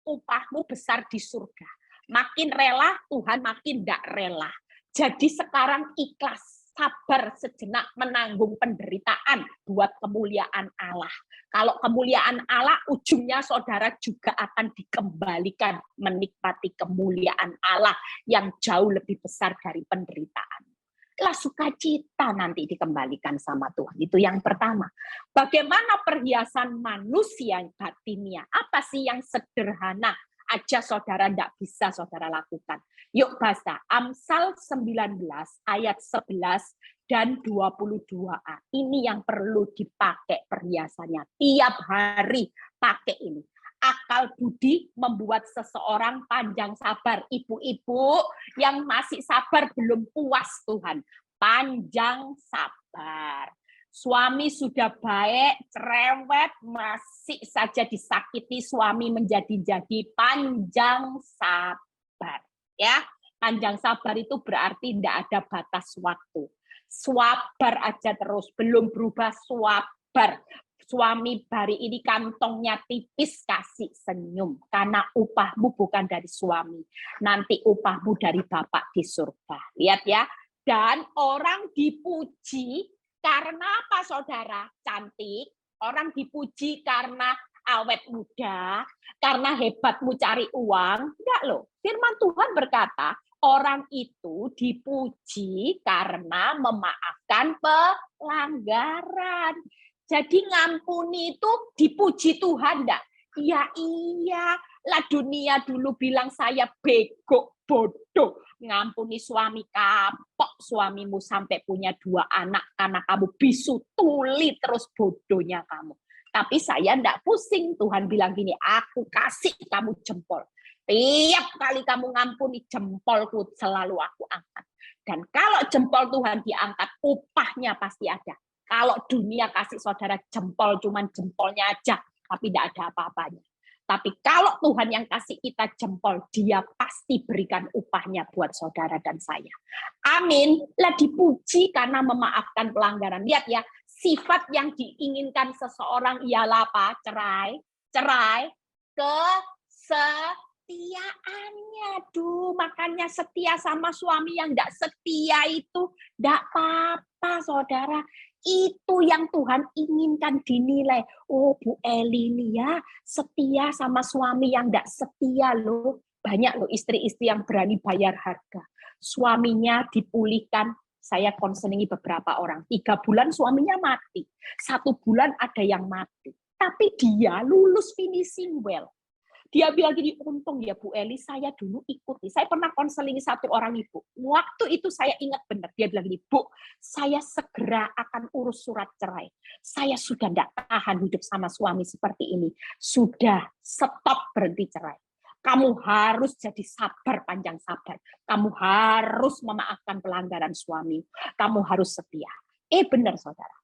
upahmu besar di surga. Makin rela, Tuhan makin tidak rela. Jadi sekarang ikhlas, sabar sejenak menanggung penderitaan buat kemuliaan Allah. Kalau kemuliaan Allah, ujungnya saudara juga akan dikembalikan menikmati kemuliaan Allah yang jauh lebih besar dari penderitaan. Lah sukacita nanti dikembalikan sama Tuhan. Itu yang pertama. Bagaimana perhiasan manusia batinnya? Apa sih yang sederhana aja saudara tidak bisa saudara lakukan? Yuk baca Amsal 19 ayat 11 dan 22a. Ini yang perlu dipakai perhiasannya. Tiap hari pakai ini. Akal budi membuat seseorang panjang sabar. Ibu-ibu yang masih sabar belum puas Tuhan. Panjang sabar. Suami sudah baik, cerewet, masih saja disakiti, suami menjadi-jadi. Panjang sabar. Ya, panjang sabar itu berarti tidak ada batas waktu. Swabar aja terus, belum berubah swabar. Suami hari ini kantongnya tipis, kasih senyum. Karena upahmu bukan dari suami. Nanti upahmu dari Bapak di surga. Lihat ya. Dan orang dipuji karena apa saudara? Cantik. Orang dipuji karena awet muda. Karena hebatmu cari uang. Enggak loh. Firman Tuhan berkata, orang itu dipuji karena memaafkan pelanggaran. Jadi ngampuni itu dipuji Tuhan enggak? Ya iya, lah dunia dulu bilang saya bego, bodoh. Ngampuni suami kapok, suamimu sampai punya 2 anak karena kamu bisu tuli terus bodohnya kamu. Tapi saya enggak pusing, Tuhan bilang gini, aku kasih kamu jempol. Tiap kali kamu ngampuni jempolku selalu aku angkat. Dan kalau jempol Tuhan diangkat, upahnya pasti ada. Kalau dunia kasih saudara jempol, cuman jempolnya aja, tapi tidak ada apa-apanya. Tapi kalau Tuhan yang kasih kita jempol, dia pasti berikan upahnya buat saudara dan saya. Amin. Lah dipuji karena memaafkan pelanggaran. Lihat ya, sifat yang diinginkan seseorang ialah apa? Cerai, kesetiaannya. Duh, makanya setia sama suami yang tidak setia itu tidak apa-apa, saudara. Itu yang Tuhan inginkan dinilai. Oh, Bu Eli ini ya, setia sama suami yang tidak setia loh. Banyak loh istri-istri yang berani bayar harga. Suaminya dipulihkan. Saya konselingi beberapa orang. 3 bulan suaminya mati. 1 bulan ada yang mati. Tapi dia lulus finishing well. Dia bilang gini, untung ya Bu Eli, saya dulu ikuti. Saya pernah konseling 1 orang ibu. Waktu itu saya ingat benar. Dia bilang gini, Bu, saya segera akan urus surat cerai. Saya sudah tidak tahan hidup sama suami seperti ini. Sudah stop, berhenti cerai. Kamu harus jadi sabar, panjang sabar. Kamu harus memaafkan pelanggaran suami. Kamu harus setia. Benar saudara.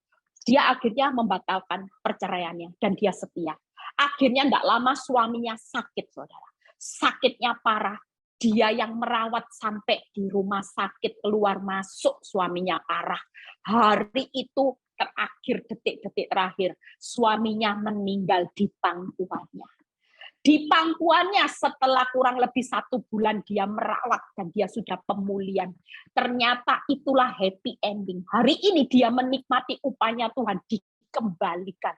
Dia akhirnya membatalkan perceraiannya dan dia setia. Akhirnya enggak lama suaminya sakit, saudara. Sakitnya parah. Dia yang merawat sampai di rumah sakit, keluar masuk suaminya parah. Hari itu terakhir, detik-detik terakhir, suaminya meninggal di pangkuannya. Di pangkuannya setelah kurang lebih 1 bulan dia merawat dan dia sudah pemulihan. Ternyata itulah happy ending. Hari ini dia menikmati upahnya Tuhan dikembalikan.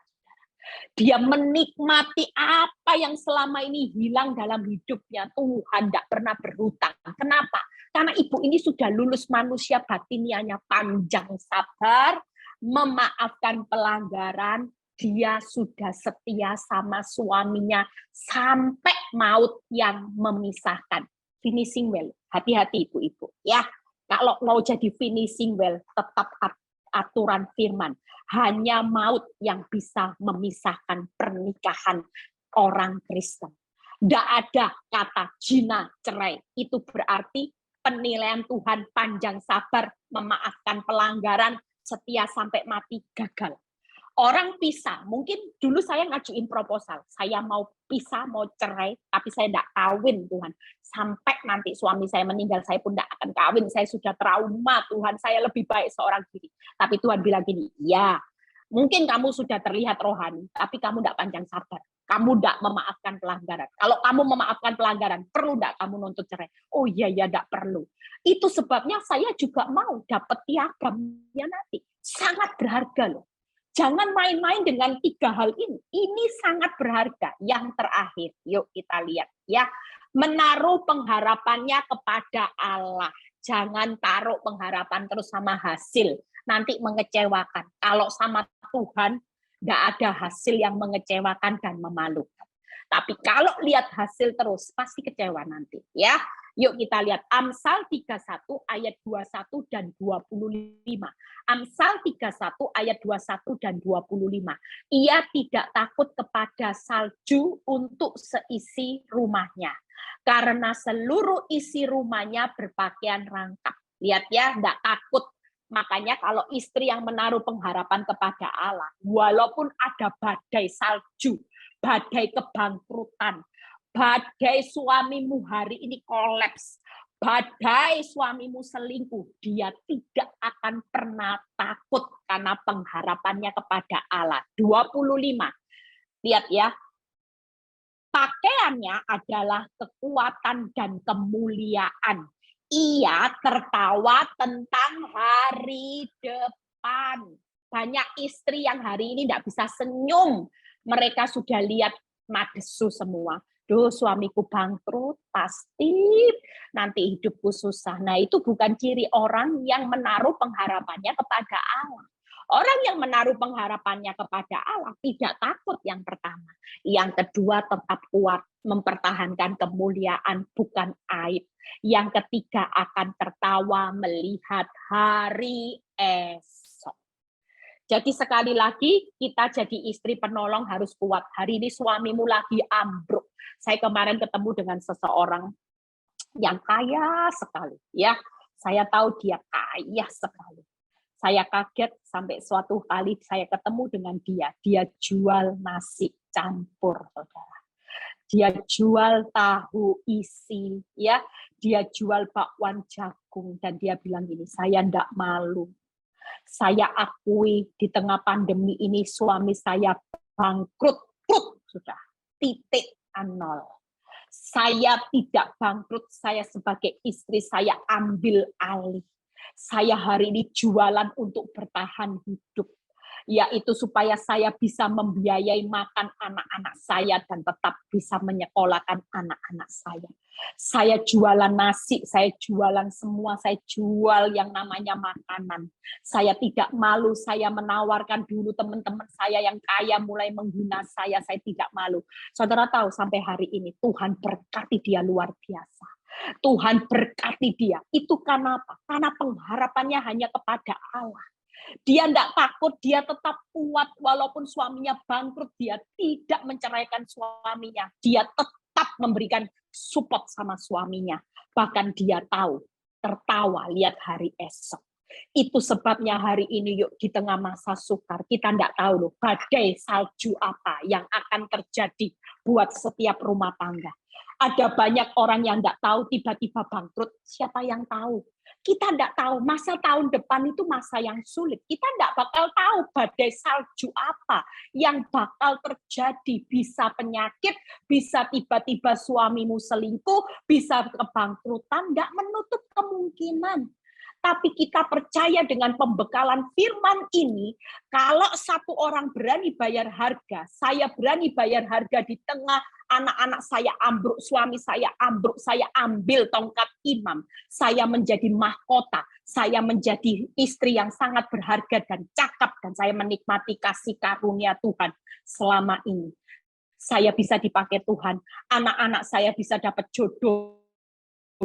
Dia menikmati apa yang selama ini hilang dalam hidupnya. Tuhan tidak pernah berhutang. Kenapa? Karena ibu ini sudah lulus manusia batinianya, panjang sabar, memaafkan pelanggaran, dia sudah setia sama suaminya sampai maut yang memisahkan. Finishing well. Hati-hati ibu-ibu ya. Kalau mau jadi finishing well, tetap aturan firman. Hanya maut yang bisa memisahkan pernikahan orang Kristen. Tidak ada kata zina, cerai. Itu berarti penilaian Tuhan panjang sabar, memaafkan pelanggaran, setia sampai mati, gagal. Orang pisah, mungkin dulu saya ngajuin proposal, saya mau pisah, mau cerai, tapi saya tidak kawin Tuhan. Sampai nanti suami saya meninggal, saya pun tidak akan kawin, saya sudah trauma Tuhan, saya lebih baik seorang diri. Tapi Tuhan bilang gini, ya mungkin kamu sudah terlihat rohani, tapi kamu tidak panjang sabar. Kamu tidak memaafkan pelanggaran. Kalau kamu memaafkan pelanggaran, perlu tidak kamu nuntut cerai? Oh iya, ya tidak perlu. Itu sebabnya saya juga mau dapat piagamnya nanti. Sangat berharga loh. Jangan main-main dengan 3 hal ini. Ini sangat berharga. Yang terakhir, yuk kita lihat ya. Menaruh pengharapannya kepada Allah. Jangan taruh pengharapan terus sama hasil. Nanti mengecewakan. Kalau sama Tuhan, tidak ada hasil yang mengecewakan dan memalukan. Tapi kalau lihat hasil terus, pasti kecewa nanti. Ya, yuk kita lihat Amsal 31 ayat 21 dan 25. Amsal 31 ayat 21 dan 25. Ia tidak takut kepada salju untuk seisi rumahnya, karena seluruh isi rumahnya berpakaian rangkap. Lihat ya, tidak takut. Makanya kalau istri yang menaruh pengharapan kepada Allah, walaupun ada badai salju, badai kebangkrutan, badai suamimu hari ini kolaps, badai suamimu selingkuh, dia tidak akan pernah takut karena pengharapannya kepada Allah. 25. Lihat ya. Pakaiannya adalah kekuatan dan kemuliaan. Ia tertawa tentang hari depan. Banyak istri yang hari ini tidak bisa senyum. Mereka sudah lihat madesu semua. Duh, suamiku bangkrut, pasti nanti hidupku susah. Nah, itu bukan ciri orang yang menaruh pengharapannya kepada Allah. Orang yang menaruh pengharapannya kepada Allah tidak takut yang pertama. Yang kedua tetap kuat, mempertahankan kemuliaan bukan aib. Yang ketiga akan tertawa melihat hari esok. Jadi sekali lagi kita jadi istri penolong harus kuat. Hari ini suamimu lagi ambruk. Saya kemarin ketemu dengan seseorang yang kaya sekali. Ya, saya tahu dia kaya sekali. Saya kaget sampai suatu kali saya ketemu dengan dia. Dia jual nasi campur, saudara. Dia jual tahu isi, ya. Dia jual bakwan jagung dan dia bilang gini, saya ndak malu. Saya akui di tengah pandemi ini suami saya bangkrut, sudah titik 0. Saya tidak bangkrut, saya sebagai istri saya ambil alih. Saya hari ini jualan untuk bertahan hidup, yaitu supaya saya bisa membiayai makan anak-anak saya dan tetap bisa menyekolahkan anak-anak saya. Saya jualan nasi, saya jualan semua, saya jual yang namanya makanan. Saya tidak malu, saya menawarkan dulu teman-teman saya yang kaya mulai menghina saya tidak malu. Saudara tahu sampai hari ini Tuhan berkati dia luar biasa. Tuhan berkati dia. Itu karena apa? Karena pengharapannya hanya kepada Allah. Dia tidak takut, dia tetap kuat. Walaupun suaminya bangkrut, dia tidak menceraikan suaminya. Dia tetap memberikan support sama suaminya. Bahkan dia tahu, tertawa lihat hari esok. Itu sebabnya hari ini yuk di tengah masa sukar, kita tidak tahu loh badai salju apa yang akan terjadi buat setiap rumah tangga. Ada banyak orang yang tidak tahu tiba-tiba bangkrut. Siapa yang tahu? Kita tidak tahu, masa tahun depan itu masa yang sulit. Kita tidak bakal tahu badai salju apa yang bakal terjadi. Bisa penyakit, bisa tiba-tiba suamimu selingkuh, bisa kebangkrutan, tidak menutup kemungkinan. Tapi kita percaya dengan pembekalan firman ini, kalau satu orang berani bayar harga, saya berani bayar harga di tengah anak-anak saya ambruk, suami saya ambruk, saya ambil tongkat imam, saya menjadi mahkota, saya menjadi istri yang sangat berharga dan cakap, dan saya menikmati kasih karunia Tuhan selama ini. Saya bisa dipakai Tuhan, anak-anak saya bisa dapat jodoh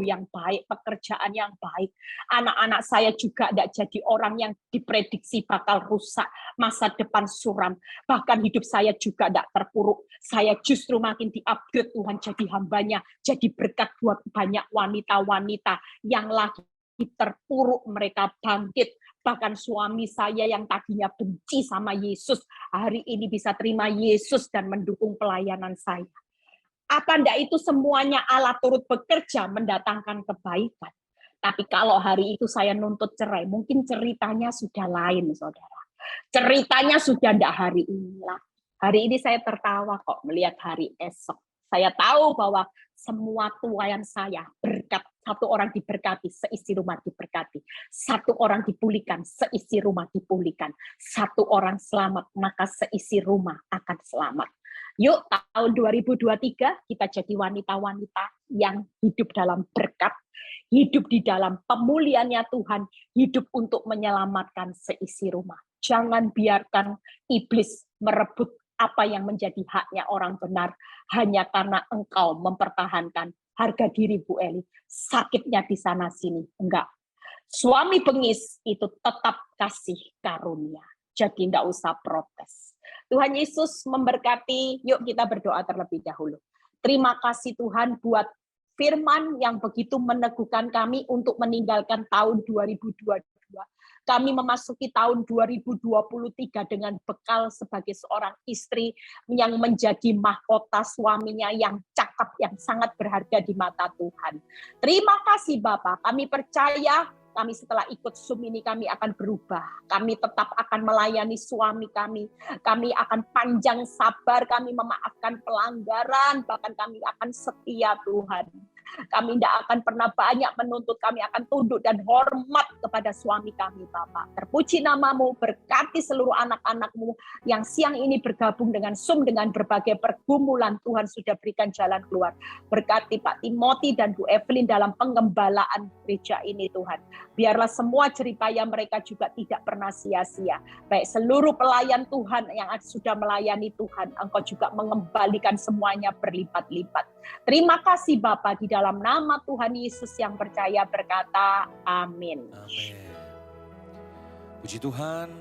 yang baik, pekerjaan yang baik. Anak-anak saya juga tidak jadi orang yang diprediksi bakal rusak, masa depan suram. Bahkan hidup saya juga tidak terpuruk. Saya justru makin di-upgrade Tuhan jadi hambanya, jadi berkat buat banyak wanita-wanita yang lagi terpuruk, mereka bangkit. Bahkan suami saya yang tadinya benci sama Yesus, hari ini bisa terima Yesus dan mendukung pelayanan saya. Apa enggak itu semuanya Allah turut bekerja mendatangkan kebaikan. Tapi kalau hari itu saya nuntut cerai, mungkin ceritanya sudah lain, saudara. Ceritanya sudah enggak hari ini lah. Hari ini saya tertawa kok melihat hari esok. Saya tahu bahwa semua tuayan saya berkat. Satu orang diberkati, seisi rumah diberkati. Satu orang dipulihkan, seisi rumah dipulihkan. Satu orang selamat, maka seisi rumah akan selamat. Yuk, tahun 2023 kita jadi wanita-wanita yang hidup dalam berkat, hidup di dalam pemulihannya Tuhan, hidup untuk menyelamatkan seisi rumah. Jangan biarkan iblis merebut apa yang menjadi haknya orang benar hanya karena engkau mempertahankan harga diri, Bu Eli. Sakitnya di sana sini. Enggak. Suami bengis itu tetap kasih karunia. Jadi enggak usah protes. Tuhan Yesus memberkati. Yuk kita berdoa terlebih dahulu. Terima kasih Tuhan buat firman yang begitu meneguhkan kami untuk meninggalkan tahun 2022. Kami memasuki tahun 2023 dengan bekal sebagai seorang istri yang menjadi mahkota suaminya yang cakap, yang sangat berharga di mata Tuhan. Terima kasih Bapak, kami percaya kami setelah ikut Zoom ini kami akan berubah. Kami tetap akan melayani suami kami. Kami akan panjang sabar, kami memaafkan pelanggaran, bahkan kami akan setia Tuhan. Kami tidak akan pernah banyak menuntut, kami akan tunduk dan hormat kepada suami kami Bapak. Terpuji namamu, berkati seluruh anak-anakmu yang siang ini bergabung dengan Zoom dengan berbagai pergumulan. Tuhan sudah berikan jalan keluar. Berkati Pak Timothy dan Bu Evelyn dalam pengembalaan gereja ini Tuhan. Biarlah semua jeripaya mereka juga tidak pernah sia-sia. Baik seluruh pelayan Tuhan yang sudah melayani Tuhan, Engkau juga mengembalikan semuanya berlipat-lipat. Terima kasih Bapak, di dalam nama Tuhan Yesus yang percaya berkata, amin. Amin. Puji Tuhan,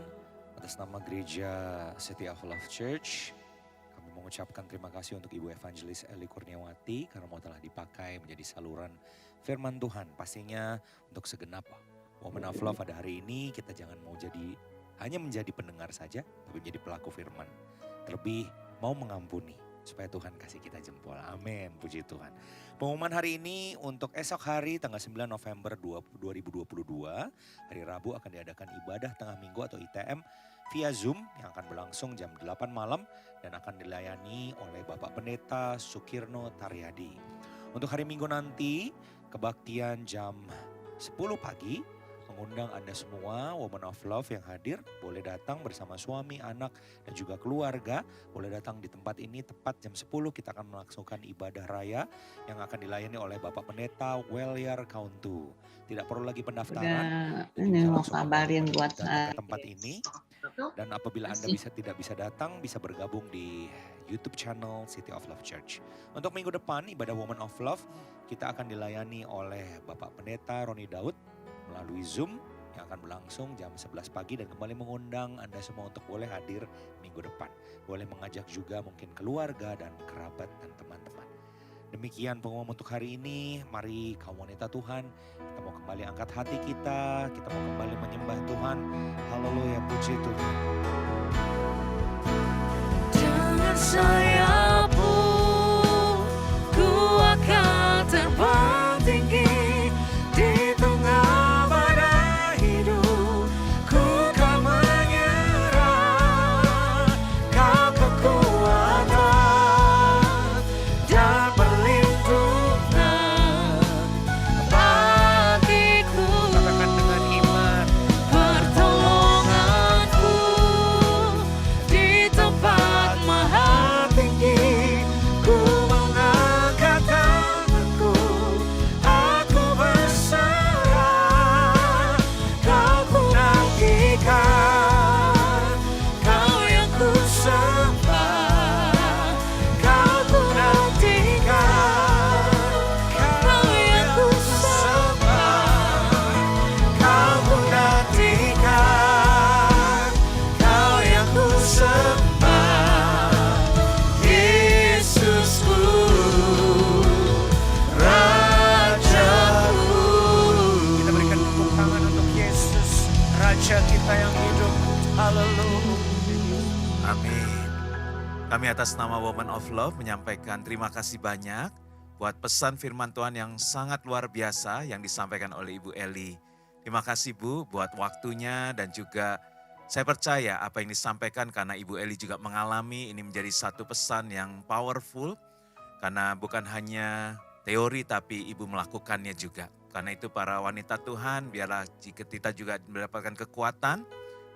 atas nama gereja City of Love Church, kami mengucapkan terima kasih untuk Ibu Evangelis Eli Kurniawati karena mau telah dipakai menjadi saluran firman Tuhan. Pastinya untuk segenap Woman of Love pada hari ini, kita jangan mau hanya menjadi pendengar saja, tapi menjadi pelaku firman. Terlebih mau mengampuni, supaya Tuhan kasih kita jempol. Amin, puji Tuhan. Pengumuman hari ini untuk esok hari tanggal 9 November 2022, hari Rabu akan diadakan ibadah tengah minggu atau ITM via Zoom yang akan berlangsung jam 8 malam dan akan dilayani oleh Bapak Pendeta Sukirno Taryadi. Untuk hari Minggu nanti, kebaktian jam 10 pagi, mengundang Anda semua, Woman of Love yang hadir, boleh datang bersama suami, anak, dan juga keluarga. Boleh datang di tempat ini tepat jam 10, kita akan melangsungkan ibadah raya yang akan dilayani oleh Bapak Pendeta Welyar Kauntu. Tidak perlu lagi pendaftaran. Ini mau kabarin buat saya. Tempat ini. Dan apabila Anda tidak bisa datang, bisa bergabung di YouTube channel City of Love Church. Untuk minggu depan, ibadah Woman of Love, kita akan dilayani oleh Bapak Pendeta Roni Daud melalui Zoom yang akan berlangsung jam 11 pagi dan kembali mengundang Anda semua untuk boleh hadir minggu depan. Boleh mengajak juga mungkin keluarga dan kerabat dan teman-teman. Demikian pengumuman untuk hari ini. Mari kaum wanita Tuhan, kita mau kembali angkat hati kita mau kembali menyembah Tuhan. Haleluya, puji Tuhan. Dengan sayapmu ku akan terbang tinggi di tengah Haleluya. Amin. Kami atas nama Woman of Love menyampaikan terima kasih banyak buat pesan firman Tuhan yang sangat luar biasa yang disampaikan oleh Ibu Eli. Terima kasih Bu buat waktunya dan juga saya percaya apa yang disampaikan karena Ibu Eli juga mengalami ini menjadi satu pesan yang powerful. Karena bukan hanya teori tapi Ibu melakukannya juga. Karena itu para wanita Tuhan biarlah jika kita juga mendapatkan kekuatan,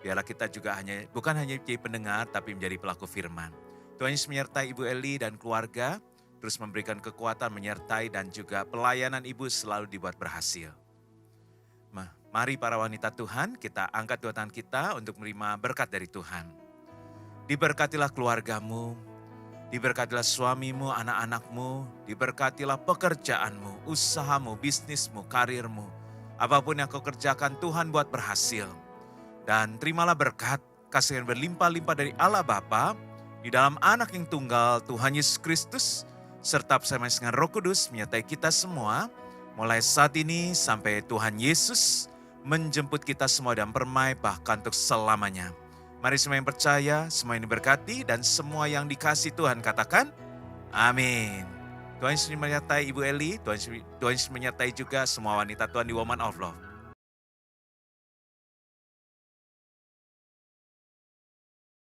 biarlah kita juga bukan hanya jadi pendengar tapi menjadi pelaku firman. Tuhan Yesus menyertai Ibu Eli dan keluarga, terus memberikan kekuatan menyertai dan juga pelayanan Ibu selalu dibuat berhasil. Mari para wanita Tuhan, kita angkat dua tangan kita untuk menerima berkat dari Tuhan. Diberkatilah keluargamu, diberkatilah suamimu, anak-anakmu, diberkatilah pekerjaanmu, usahamu, bisnismu, karirmu. Apapun yang kau kerjakan Tuhan buat berhasil. Dan terimalah berkat, kasih yang berlimpah-limpah dari Allah Bapa, di dalam anak yang tunggal Tuhan Yesus Kristus, serta bersama dengan Roh Kudus menyertai kita semua, mulai saat ini sampai Tuhan Yesus menjemput kita semua dan permai bahkan untuk selamanya. Mari semua yang percaya, semua yang diberkati dan semua yang dikasih Tuhan katakan, amin. Tuhan Yesus menyertai Ibu Eli, Tuhan Yesus menyertai juga semua wanita Tuhan di Woman of Love.